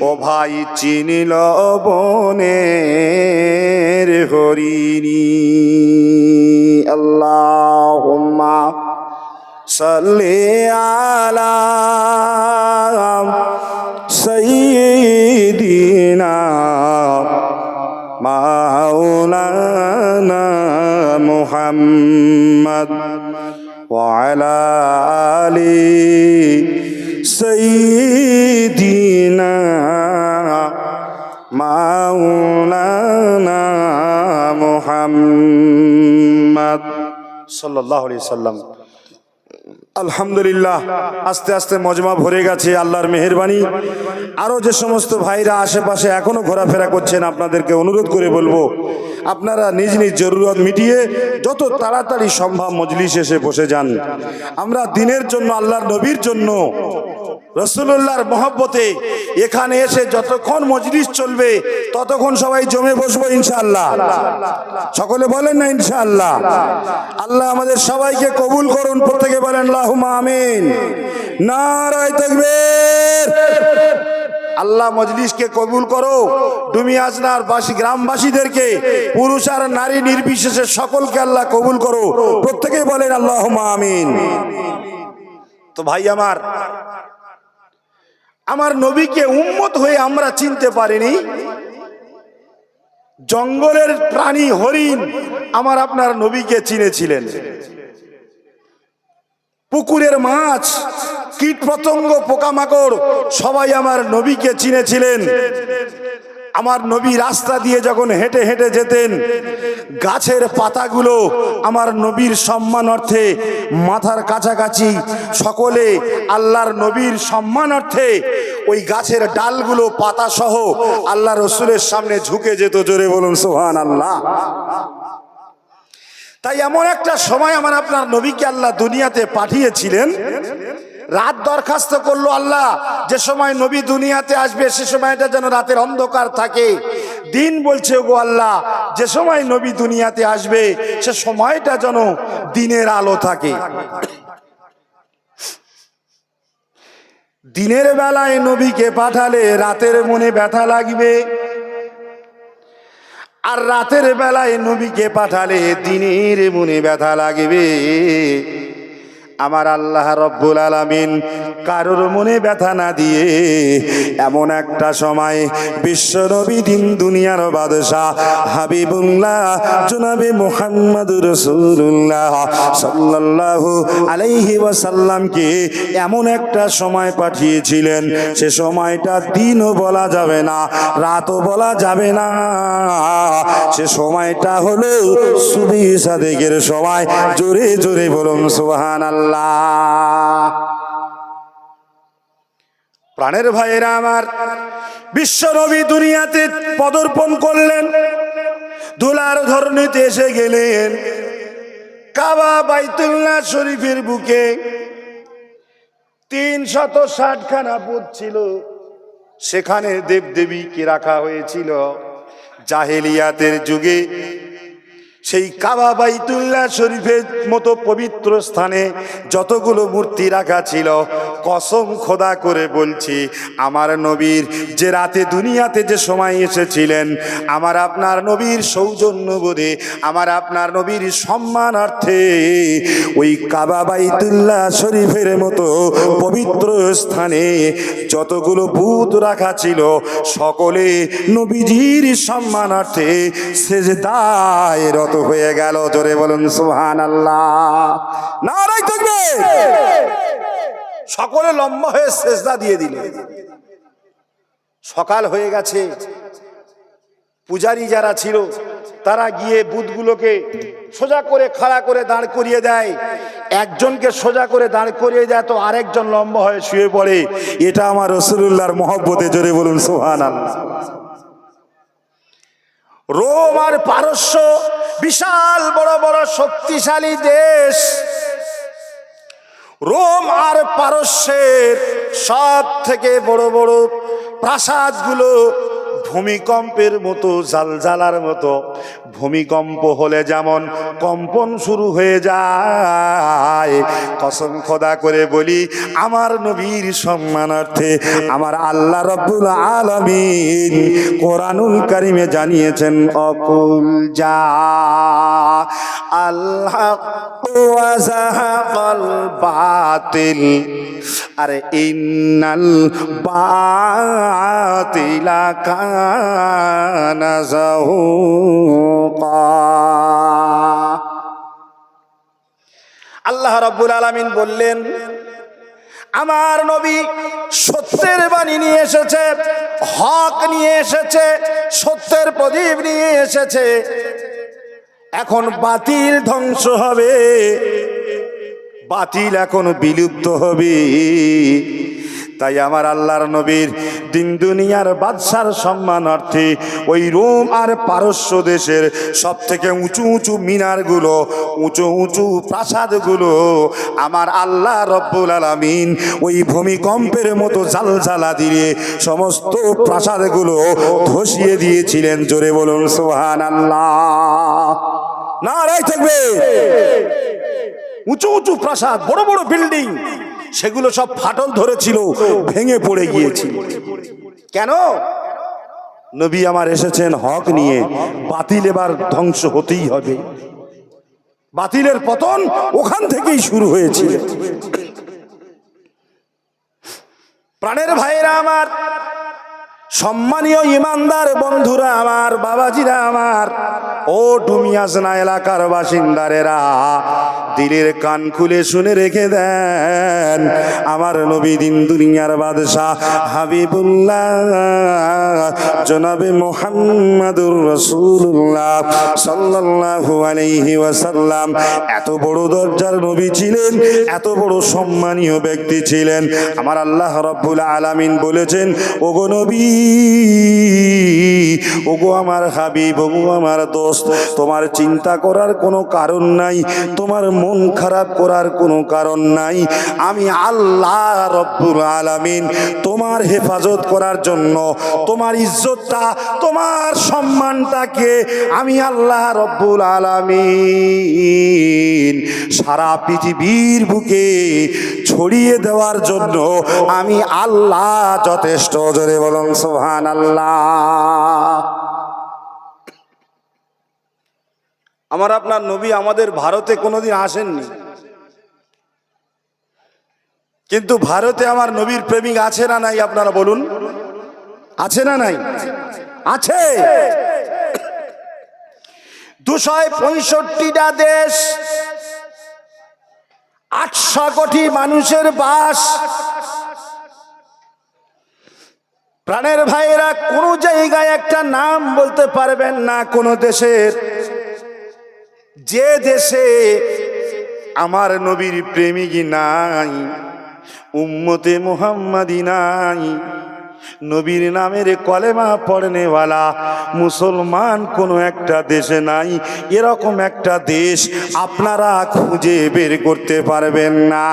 ও ভাই চিনিল বনের হরিণী। আল্লাহুম্মা সাল্লি আলা সাইয়্যিদিনা মাওলানা মুহাম্মদ ওয়া আলা আলি সাইয়্যিদিনা মাওলানা মুহাম্মদ সাল্লাল্লাহু আলাইহি সাল্লাম। আলহামদুলিল্লাহ, আস্তে আস্তে মজমা ভরে গেছে আল্লাহর মেহেরবানি। আরও যে সমস্ত ভাইরা আশেপাশে এখনো ঘোরাফেরা করছেন, আপনাদেরকে অনুরোধ করে বলবো, আপনারা নিজ নিজ জরুরত মিটিয়ে যত তাড়াতাড়ি সম্ভব মজলিস এসে বসে যান। আমরা দিনের জন্য, আল্লাহর নবীর জন্য রাসূলুল্লাহর মহব্বতে এখানে এসে যতক্ষণ মজলিস চলবে ততক্ষণ সবাই জমে বসবো ইনশাআল্লাহ। সকলে বলেন না ইনশাআল্লাহ। আল্লাহ আমাদের সবাইকে কবুল করুন, প্রত্যেকে বলেন আল্লাহুম্মা আমিন। নারায়ে তাকবীর। আল্লাহ মজলিসকে কবুল করো। ডুমিয়াজনার বাসী গ্রামবাসীদেরকে পুরুষ আর নারী নির্বিশেষে সকলকে আল্লাহ কবুল করো, প্রত্যেকে বলেন আল্লাহুম্মা আমিন। তো ভাই আমার নবীকে উম্মত হয়ে আমরা চিনতে পারিনি। জঙ্গলের প্রাণী হরিণ আমার আপনার নবীকে চিনেছিলেন, পুকুরের মাছ, কীট পতঙ্গ, পোকামাকড় সবাই আমার নবীকে চিনেছিলেন। আমার নবী রাস্তা দিয়ে যখন হেঁটে হেঁটে যেতেন, গাছের পাতাগুলো আমার নবীর সম্মানার্থে মাথার কাছাকাছি সকলে আল্লাহর নবীর সম্মানার্থে ওই গাছের ডালগুলো পাতা সহ আল্লাহ রসুলের সামনে ঝুঁকে যেত। জোরে বলুন সুবহানাল্লাহ। তাই এমন একটা সময় আমার আপনার নবীকে আল্লাহ দুনিয়াতে পাঠিয়েছিলেন। রাত দরখাস্ত করলো আল্লাহ, যে সময় নবী দুনিয়াতে আসবে সে সময়টা যেন রাতের অন্ধকার থাকে। দিন বলছে গো আল্লাহ, যে সময় নবী দুনিয়াতে আসবে সে সময়টা যেন দিনের আলো থাকে। দিনের বেলায় নবীকে পাঠালে রাতের মনে ব্যথা লাগবে, আর রাতের বেলায় নবীকে পাঠালে দিনের মনে ব্যথা লাগবে। আমার আল্লাহ রব্বুল আলামিন কারোর মনে ব্যথা না দিয়ে এমন একটা সময় বিশ্ব নবী দিন দুনিয়ার বাদশাহ হাবিবুল্লাহ জনাবে মুহাম্মদুর রাসূলুল্লাহ সাল্লাল্লাহু আলাইহি ওয়াসাল্লামকে এমন একটা সময় পাঠিয়েছিলেন, সে সময়টা দিনও বলা যাবে না, রাতও বলা যাবে না, সে সময়টা হলো সুবহি সাদেকের সময়। জোরে জোরে বলুন সুবহানাল্লাহ। প্রাণের ভাইয়েরা আমার, বিশ্ব নবী দুনিয়াতে পদার্পণ করলেন, ধুলার ধরণীতে এসে গেলেন। কাবা বাইতুল্লাহ শরীফের বুকে 360 খানা পুত ছিল, সেখানে দেবদেবীকে রাখা হয়েছিল। জাহেলিয়াতের যুগে সেই কাবা বাইতুল্লাহ শরীফের মতো পবিত্র স্থানে যতগুলো মূর্তি রাখা ছিল, কসম খোদা করে বলছি, আমার নবীর যে রাতে দুনিয়াতে যে সময় এসেছিলেন, আমার আপনার নবীর সৌজন্যবোধে, আমার আপনার নবীর সম্মানার্থে ওই কাবা বাইতুল্লাহ শরীফের মতো পবিত্র স্থানে যতগুলো ভূত রাখা ছিল, সকলে নবীজির সম্মানার্থে সেজদায় রত হয়ে গেল। জোরে বলুন সুবহানাল্লাহ। নারায়ে তাকবীর। সকলে লম্বা হয়ে সেজদা দিয়ে দিল। সকাল হয়ে গেছে, পূজারী যারা ছিল তারা গিয়ে বুতগুলোকে সোজা করে খাড়া করে দাঁড় করিয়ে দেয়। একজনকে সোজা করে দাঁড় করিয়ে দেয় তো আরেকজন লম্বা হয়ে শুয়ে পড়ে। এটা আমার রাসূলুল্লাহর মহব্বতে। জোরে বলুন সুবহানাল্লাহ। রোম আর পারস্য বিশাল বড় বড় শক্তিশালী দেশ। রোম আর পারস্যের সব থেকে বড় বড় প্রাসাদগুলো ভূমিকম্পের মতো, জালজালার মতো। ভূমিকম্প হলে যেমন কম্পন শুরু হয়ে যায়, কসম খোদা করে বলি, আমার নবীর সম্মানার্থে আমার আল্লাহ রাব্বুল আলামিন কোরআনুল কারীমে জানিয়েছেন, অকুল যা আল্লাহ ওয়া যাহাকাল বাতিল, আরে ইন্নাল বাতিলা কানা যাহুকা। আল্লাহ রাব্বুল আলামিন বললেন, আমার নবী সত্যের বাণী নিয়ে এসেছে, হক নিয়ে এসেছে, সত্যের প্রদীপ নিয়ে এসেছে। এখন বাতিল ধ্বংস হবে, বাতিল এখন বিলুপ্ত হবে। তাই আমার আল্লাহর নবীর দিন দুনিয়ার বাদশার সম্মানার্থে ওই রোম আর পারস্য দেশের সব থেকে উঁচু উঁচু মিনারগুলো, উঁচু উঁচু প্রাসাদগুলো আমার আল্লাহ রব্বুল আলামিন ওই ভূমিকম্পের মতো জালজালা দিয়ে সমস্ত প্রাসাদগুলো ধসিয়ে দিয়েছিলেন। জোরে বলুন সুবহানাল্লাহ। নারায়ে তাকবীর। উঁচু উঁচু প্রাসাদ, বড় বড় বিল্ডিং, সেগুলো সব ফাটল ধরেছিল, ভেঙে পড়ে গিয়েছিল। কেন? নবী আমার এসেছেন হক নিয়ে। বাতিল এবার ধ্বংস হতেই হবে। বাতিলের পতন ওখান থেকেই শুরু হয়েছিল। প্রাণের ভাইরা আমার, সম্মানীয় ইমানদার বন্ধুরা আমার, বাবাজিরা আমার, ও ডুমিয়াজনা এলাকার বাসিন্দারেরা, দিলের কান খুলে শুনে রেখে দেন। আমার নবী দিন দুনিয়ার বাদশাহ হাবিবুল্লাহ জনাবে মুহাম্মাদুর রাসূলুল্লাহ সাল্লাল্লাহু আলাইহি ওয়াসাল্লাম এত বড় দরজার নবী ছিলেন, এত বড় সম্মানীয় ব্যক্তি ছিলেন। আমার আল্লাহ রাব্বুল আলামিন বলেছেন, ওগো নবী, ওগো আমার হাবিব, ওগো আমার দোস্ত, তোমার চিন্তা করার কোনো কারণ নাই, তোমার মন খারাপ করার কোনো কারণ নাই। আমি আল্লাহ রব্বুল আলামিন তোমার হেফাজত করার জন্য, তোমার ইজ্জতটা, তোমার সম্মানটাকে আমি আল্লাহ রব্বুল আলামিন সারা পৃথিবীর বুকে ছড়িয়ে দেওয়ার জন্য আমি আল্লাহ যথেষ্ট। জোরে বলুন সুবহানাল্লাহ। আমার আপনার নবী আমাদের ভারতে কোনোদিন আসেননি, কিন্তু ভারতে আমার নবীর প্রেমিক আছে না নাই? আপনারা বলুন, আছে না নাই? আছে। 265টা দেশ, 800 কোটি মানুষের বাস। প্রাণের ভাইয়েরা, কোন জায়গায় একটা নাম বলতে পারবেন না কোন দেশের, যে দেশে আমার নবীর প্রেমিকই নাই, উম্মতে মুহাম্মাদি নাই, নবীর নামের কলেমা পড়নেওয়ালা মুসলমান কোনো একটা দেশে নাই। এরকম একটা দেশ আপনারা খুঁজে বের করতে পারবেন না।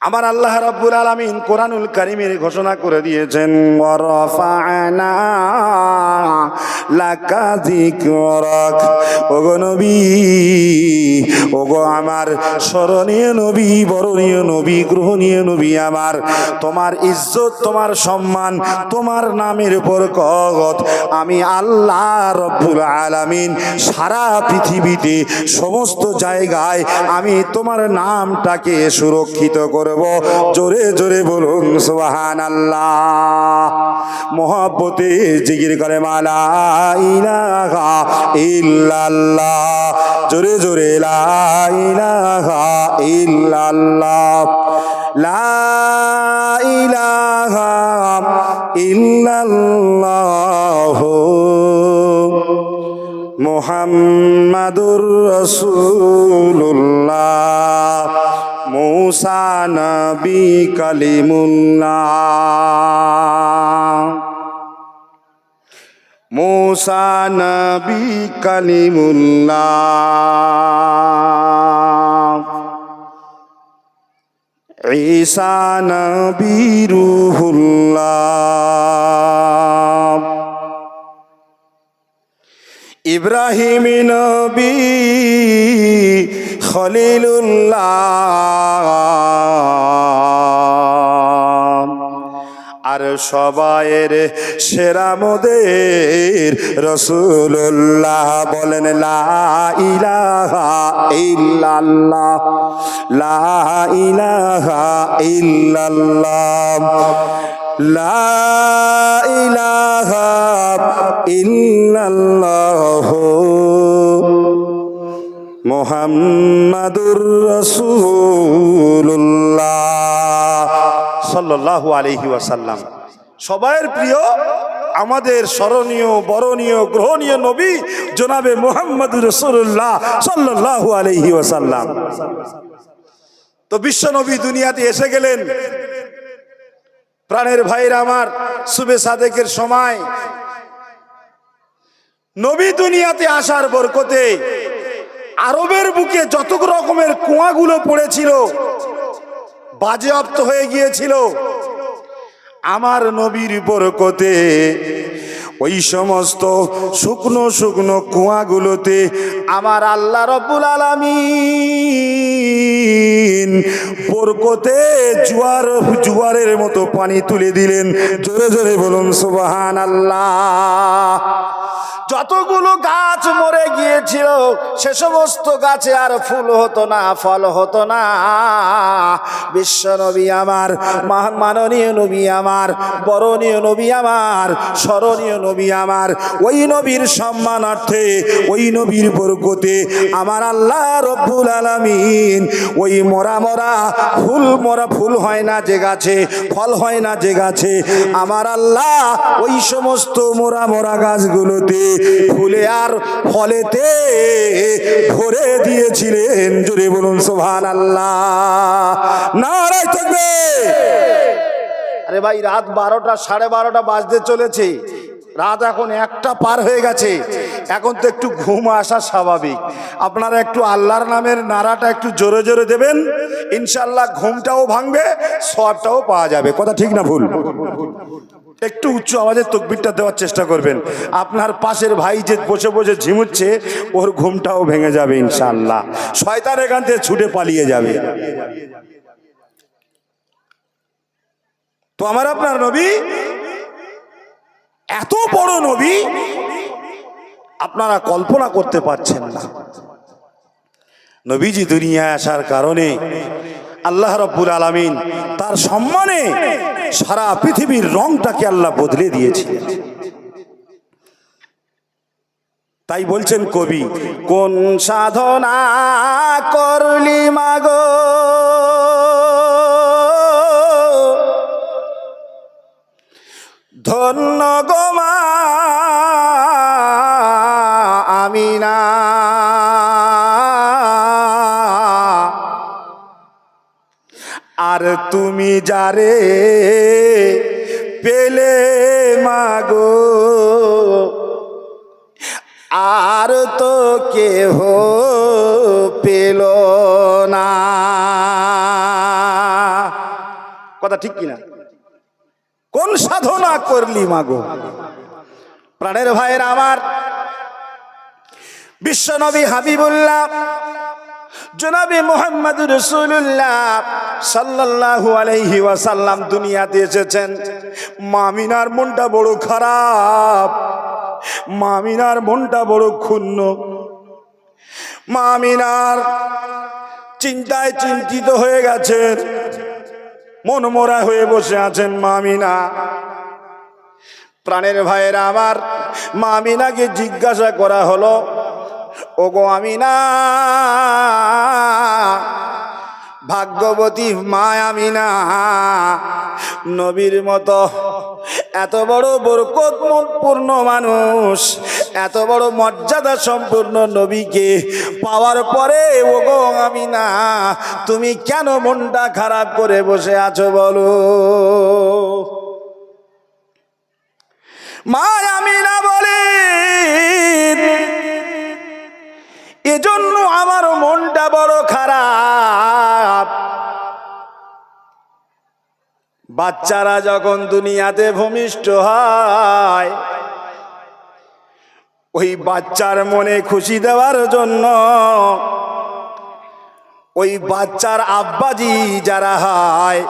আমার আল্লাহ রাব্বুল আলামিন কোরআনুল কারীমের ঘোষণা করে দিয়েছেন, ওয়ারাফা'না লাকা যিকরাক। ওগো নবী, ওগো আমার স্মরণীয় নবী, বরণীয় নবী, গ্রহণীয় নবী আমার, তোমার ইজ্জত, তোমার সম্মান, তোমার নামের বরকত আমি আল্লাহ রাব্বুল আলামিন সারা পৃথিবীতে সমস্ত জায়গায় আমি তোমার নামটাকে সুরক্ষিত করব। জোরে জোরে বলুন সুবহানাল্লাহ। মোহাব্বতে জিকির করে লা ইলাহা ইল্লাল্লাহ। জোরে জোরে লা ইলাহা ইল্লাল্লাহ, লা ইলাহা ইল্লাল্লাহ মুহাম্মাদুর রাসূলুল্লাহ মুসা নবী কালিমুল্লাহ, মুসা নবী কালিমুল্লাহ, ঈসা নবী রূহুল্লাহ, ইব্রাহিম নবী খলিলুল্লাহ, আর সবাইয়ের সেরা মোদের রাসূলুল্লাহ। বলেন লা ইলাহা ইল্লাল্লাহ, লা ইলাহা ইল্লাল্লাহ, লা ইলাহা ইল্লাল্লাহ মুহাম্মাদুর রাসূলুল্লাহ সাল্লাল্লাহু আলাইহি ওয়াসাল্লাম। সবাইয়ের প্রিয়, আমাদের স্মরণীয়, বরণীয়, গ্রহণীয় নবী জনাবে মুহাম্মাদুর রাসূলুল্লাহ সাল্লাল্লাহু আলাইহি ওয়াসাল্লাম। তো বিশ্ব নবী দুনিয়াতে এসে গেলেন, প্রাণের ভাইরা আমার, সুবে সাদেকের সময় নবী দুনিয়াতে আসার বরকতে আরবের বুকে যত রকমের কুয়াগুলো পড়েছিল, বাজেয়াপ্ত হয়ে গিয়েছিল, আমার নবীর বরকতে ওই সমস্ত শুকনো শুকনো কুয়াগুলোতে আমার আল্লাহ রব্বুল আলামিন বরকতে জোয়ারের মতো পানি তুলে দিলেন। জোরে জোরে বলুন সুবহানাল্লাহ। যতগুলো গাছ মরে গিয়েছিল সে সমস্ত গাছে আর ফুল হতো না, ফল হতো না। বিশ্ব নবী আমার, মাননীয় নবী আমার, বরণীয় নবী আমার, স্মরণীয় নবী আমার, ওই নবীর সম্মানার্থে, ওই নবীর বরকতে আমার আল্লাহ রব্বুল আলামিন ওই মরা ফুল হয় না যে গাছে, ফল হয় না যে গাছে, আমার আল্লাহ ওই সমস্ত মরা গাছগুলোতে ফুলে আর ফলেতে ভরে দিয়েছিলেন। জোরে বলুন সুবহানাল্লাহ, নারায়ে তাকবীর। আরে ভাই, রাত 12টা 12:30 বাজতে চলেছে, রাত এখন 1টা পার হয়ে গেছে। এখন তো একটু ঘুম আসা স্বাভাবিক। আপনারা একটু আল্লাহর নামের নারাটা একটু জোরে জোরে দেবেন, ইনশাআল্লাহ ঘুমটাও ভাঙবে, সওয়াবটাও পাওয়া যাবে। কথা ঠিক না ভুল? একটু উচ্চ আওয়াজে তাকবীরটা দেওয়ার চেষ্টা করবেন। আপনার পাশের ভাই যে বসে বসে ঝিমুচ্ছে, ওর ঘুমটাও ভেঙে যাবে ইনশাআল্লাহ। শয়তান এখান থেকে ছুটে পালিয়ে যাবে। তো আমার আপনার নবী এত বড় নবী, আপনারা কল্পনা করতে পারছেন না। নবীজি দুনিয়ায় আসার কারণে আল্লাহ রাব্বুল আলামিন তার সম্মানে সারা পৃথিবীর রংটাকে আল্লাহ বদলে দিয়েছিলেন। তাই বলছেন কবি, কোন সাধনা করলি মাগো ধন্য গো মা আমিনা, আর তুমি যারে পেলে মাগো আর তো কেহ পেল না। কথা ঠিক কিনা? কোন সাধনা করলি মাগো। প্রাণের ভাইয়ের আমার, বিশ্বনবী হাবিবুল্লাহ জনাবে মুহাম্মদুর রাসূলুল্লাহ সাল্লাল্লাহু আলাইহি ওয়াসাল্লাম দুনিয়াতে এসেছেন। মা আমিনার মনটা বড় খারাপ, মা আমিনার মনটা বড় ক্ষুণ্ণ। মা আমিনার চিন্তায় চিন্তিত হয়ে গেছেন, মনমরা হয়ে বসে আছেন মা আমিনা। প্রাণের ভাইয়েরা আমার, মা আমিনাকে জিজ্ঞাসা করা হলো, ওগো আমিনা, ভাগ্যবতী মা আমিনা, নবীর মতো এত বড় বরকতপূর্ণ মানুষ, এত বড় মর্যাদা সম্পূর্ণ নবীকে পাওয়ার পরে ওগো আমিনা, তুমি কেন মনটা খারাপ করে বসে আছো বলো? মা আমিনা বলে, এজন্য আমার মনটা বড় খারাপ। বাচ্চারা যখন দুনিয়াতে ভূমিষ্ঠ হয়, ওই বাচ্চার মনে খুশি দেওয়ার জন্য ওই বাচ্চার আব্বাজি যারা হয়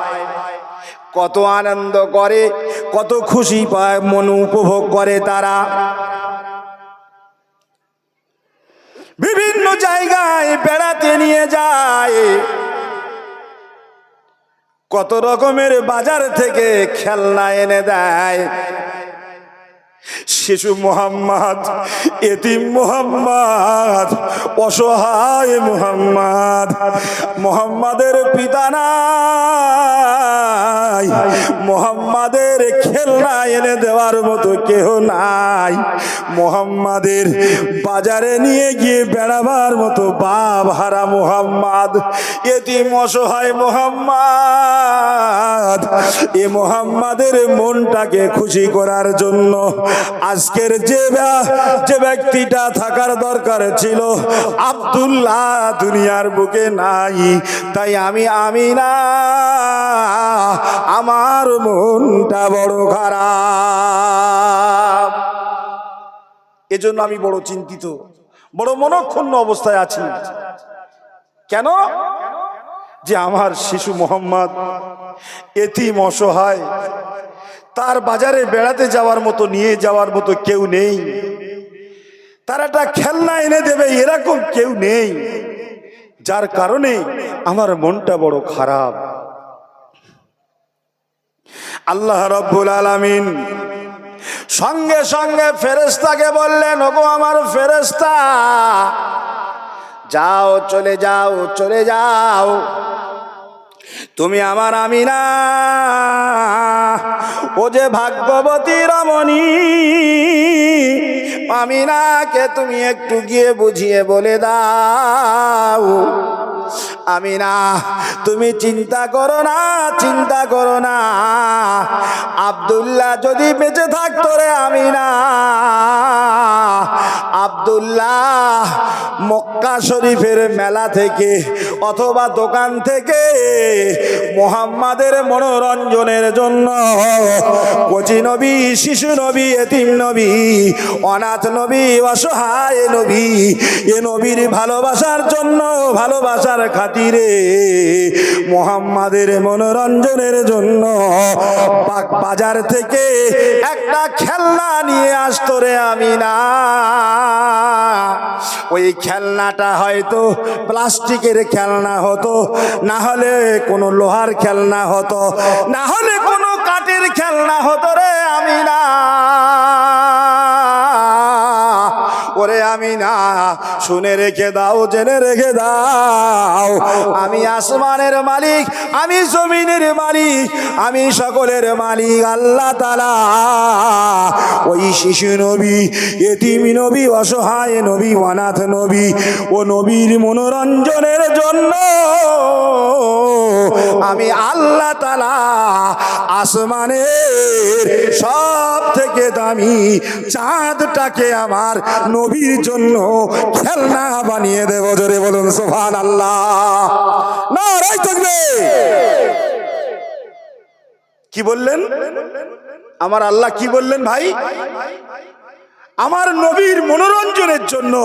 কত আনন্দ করে, কত খুশি পায়, মন উপভোগ করে। তারা বিভিন্ন জায়গায় বেড়াতে নিয়ে যায়, কত রকমের বাজার থেকে খেলনা এনে দেয়। শিশু মুহাম্মদ, এতিম মুহাম্মদ, অসহায় মুহাম্মদ মোহাম্মদের পিতা নাই, মোহাম্মদের খেলনা এনে দেওয়ার মতো কেহ নাই, মোহাম্মদের বাজারে নিয়ে গিয়ে বেড়াবার মতো বাপ হারা মোহাম্মদ, এতিম অসহায় মোহাম্মদ। এ মোহাম্মদের মনটাকে খুশি করার জন্য আজকের যে ব্যক্তিটা থাকার দরকার ছিল আব্দুল্লাহ দুনিয়ার বুকে নাই, তাই আমি না, আমার মনটা বড় খারাপ। এজন্য আমি বড় চিন্তিত, বড় মনক্ষুণ্ণ অবস্থায় আছি। কেন? যে আমার শিশু মোহাম্মদ এতিম অসহায়, তার বাজারে বেড়াতে যাওয়ার মতো, নিয়ে যাওয়ার মতো কেউ নেই, তার একটা খেলনা এনে দেবে এরকম কেউ নেই, যার কারণে আমার মনটা বড় খারাপ। আল্লাহ রাব্বুল আলামিন সঙ্গে সঙ্গে ফেরেশতাকে বললেন, ওগো আমার ফেরেশতা, যাও, চলে যাও, চলে যাও, তুমি আমার আমিনা, ও যে ভাগ্যবতী রমণী আমিনাকে তুমি একটু গিয়ে বুঝিয়ে বলে দাও, আমিনা তুমি চিন্তা করো না, চিন্তা করো না, আব্দুল্লাহ যদি বেঁচে থাকতো রে আমিনা, আব্দুল্লাহ মক্কা শরীফের মেলা থেকে অথবা দোকান থেকে মুহাম্মাদের মনোরঞ্জনের জন্য কচি নবী, শিশু নবী, এতিম নবী, অনাথ নবী, অসহায় নবী, এ নবীর ভালোবাসার জন্য, ভালোবাসার খাতিরে মুহাম্মাদের মনোরঞ্জনের জন্য বাজার থেকে একটা খেলনা নিয়ে আসতো রে আমিনা। ওই খেলনাটা হয়তো প্লাস্টিকের খেলনা হতো, না হলে কোনো লোহার খেলনা হতো, না হলে কোনো কাঠের খেলনা হতো রে আমিনা। ওরে আমিনা, শুনে রেখে দাও, জেনে রেখে দাও, আমি আসমানের মালিক, আমি জমিনের মালিক, আমি সকলের মালিক আল্লাহ তাআলা। ওই শিশু নবী, এতিম নবী, অসহায় নবী, অনাথ নবী, ও নবীর মনোরঞ্জনের জন্য আমি আল্লাহ তাআলা আসমানের সব থেকে দামি চাঁদটাকে আমার নবীর জন্য খেলনা বানিয়ে দেব। জোরে বলুন সুবহানাল্লাহ, নারায়ে তাকবীর। কি বললেন আমার আল্লাহ? কি বললেন ভাই? আমার নবীর মনোরঞ্জনের জন্য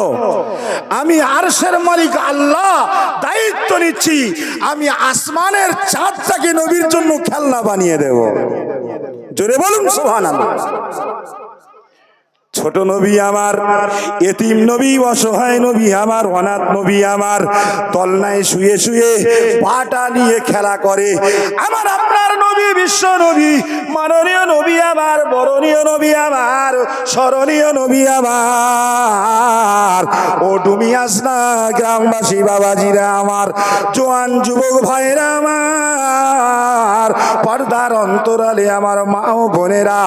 আমি আরশের মালিক আল্লাহ দায়িত্ব নিচ্ছি, আমি আসমানের চাঁদটাকে নবীর জন্য খেলনা বানিয়ে দেব। জোরে বলুন সুবহানাল্লাহ। ছোট নবী আমার, এতিম নবী, অসহায় নবী আমার, অনাথ নবী আমার, তলনায় শুয়ে শুয়ে পাটা নিয়ে খেলা করে। আমার আপনার নবী, বিশ্ব নবী, মাননীয় নবী আমার, বরণীয় নবী আমার, স্মরণীয় নবী আমার, ও ডুমিয়াস না গ্রামবাসী বাবাজিরা আমার, জোয়ান যুবক ভাইরা আমার, পর্দার অন্তরালে আমার মা ও বোনেরা,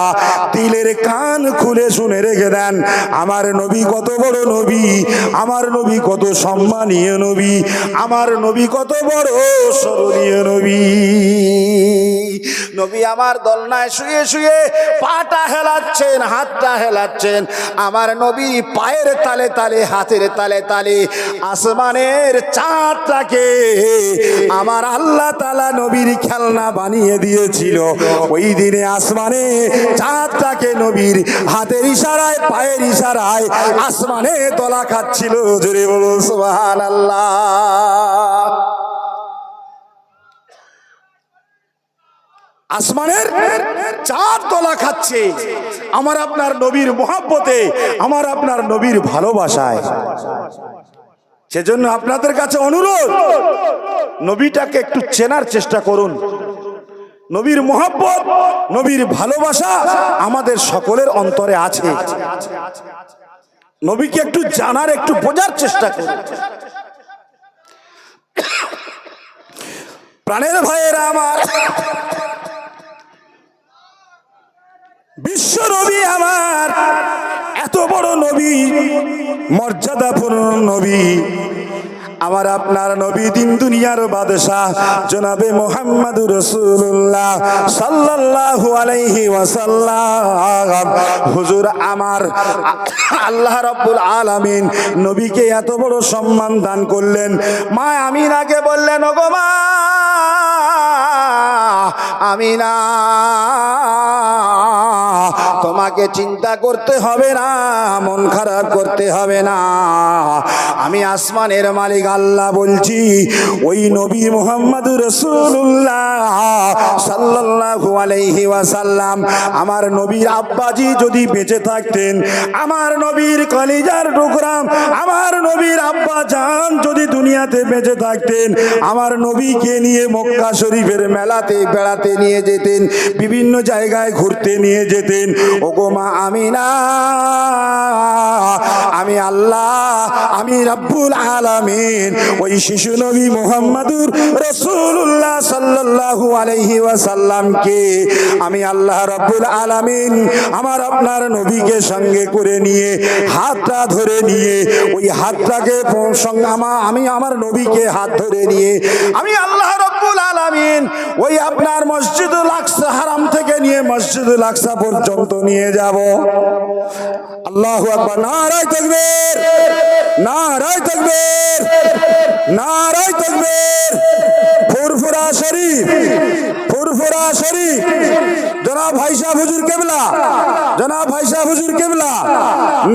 দিলের কান খুলে শুনে রেখে দেন, আমার নবী কত বড় নবী, আমার নবী কত সম্মানীয় নবী, আমার নবী কত বড় স্মরণীয় নবী। নবী আমার দোলনায় শুয়ে শুয়ে পাটা হেলাচ্ছেন, হাতটা হেলাচ্ছেন, আমার নবী পায়ের তালে তালে, হাতের তালে তালে আসমানের চাঁদটাকে আমার আল্লাহ তাআলা নবীর খেলনা বানিয়ে দিয়েছিল। ওই দিনে আসমানে চাঁদটাকে নবীর হাতের ইশারায়, পায়ের ইশারায় আসমানে দোলা খাচ্ছিল। জোরে বলুন সুবহানাল্লাহ। আসমানের চাঁদ দোলা খাচ্ছে আমার আপনার নবীর মহব্বতে, আমার আপনার নবীর ভালোবাসায়। সেজন্য আপনাদের কাছে অনুরোধ, নবীটাকে একটু চেনার চেষ্টা করুন। নবীর মহব্বত, নবীর ভালোবাসা আমাদের সকলের অন্তরে আছে। নবীকে একটু জানার, একটু বোঝার চেষ্টা করুন। প্রাণের ভাইয়েরা আমার, বিশ্ব নবী আমার, এত বড় নবী, মর্যাদাপূর্ণ নবী, আমার আপনার নবী, দিন দুনিয়ার বাদশাহ জনাবে মুহাম্মদুর রাসূলুল্লাহ সাল্লাল্লাহু আলাইহি ওয়াসাল্লাম। হুজুর আমার, আল্লাহ রাব্বুল আলামিন নবীকে এত বড় সম্মান দান করলেন। মা আমিনাকে বললেন, ওগো মা আমিনা, তোমাকে চিন্তা করতে হবে না, মন খারাপ করতে হবে না, আমি আসমানের মালিক আল্লাহ বলছি, ওই নবী মুহাম্মদুর রাসূলুল্লাহ সাল্লাল্লাহু আলাইহি ওয়াসাল্লাম, আমার নবীর আব্বাজি যদি বেঁচে থাকতেন, আমার নবীর কলিজার টুকরা আমার নবীর আব্বা জান যদি দুনিয়াতে বেঁচে থাকতেন, আমার নবীকে নিয়ে মক্কা শরীফের মেলাতে বেড়াতে নিয়ে যেতেন, বিভিন্ন জায়গায় ঘুরতে নিয়ে যেতেন। ওগো মা আমিনা, আমি আল্লাহ, আমি রাব্বুল আলামিন ওই শিশু নবী মুহাম্মদুর রাসূলুল্লাহ সাল্লাল্লাহু আলাইহি ওয়াসাল্লামকে আমি আল্লাহ রাব্বুল আলামিন আমার আপনার নবীকে সঙ্গে করে নিয়ে হাতটা ধরে নিয়ে ওই হাতটাকে আমি আমার নবীকে হাত ধরে নিয়ে আমি আল্লাহ রাব্বুল আলামিন ওই আপনার মসজিদুল আকসা হারাম থেকে নিয়ে মসজিদুল আকসা পর্যন্ত নিয়ে যাব। আল্লাহু আকবার, নারায়ে তাকবীর, নারায়ে তাকবীর, নারায়ে তাকবীর। ফুরফুরা শরীফ, ফুরফুরা শরীফ, জনাব ভাই সাহেব হুজুর কেবলা, জনাব ভাই সাহেব হুজুর কেবলা,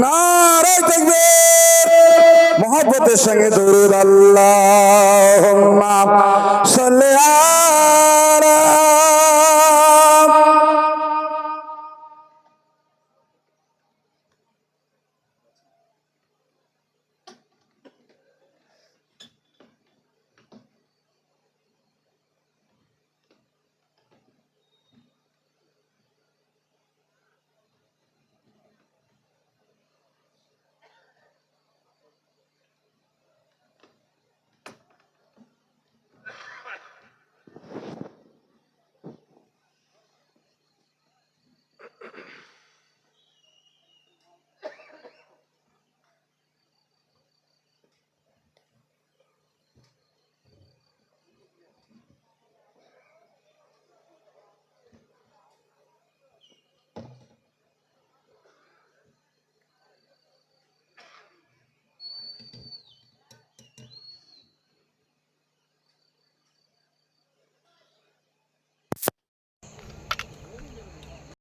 নারায়ে তাকবীর। মোহব্বতের সঙ্গে দরুদ, আল্লাহুম্মা সাল্লি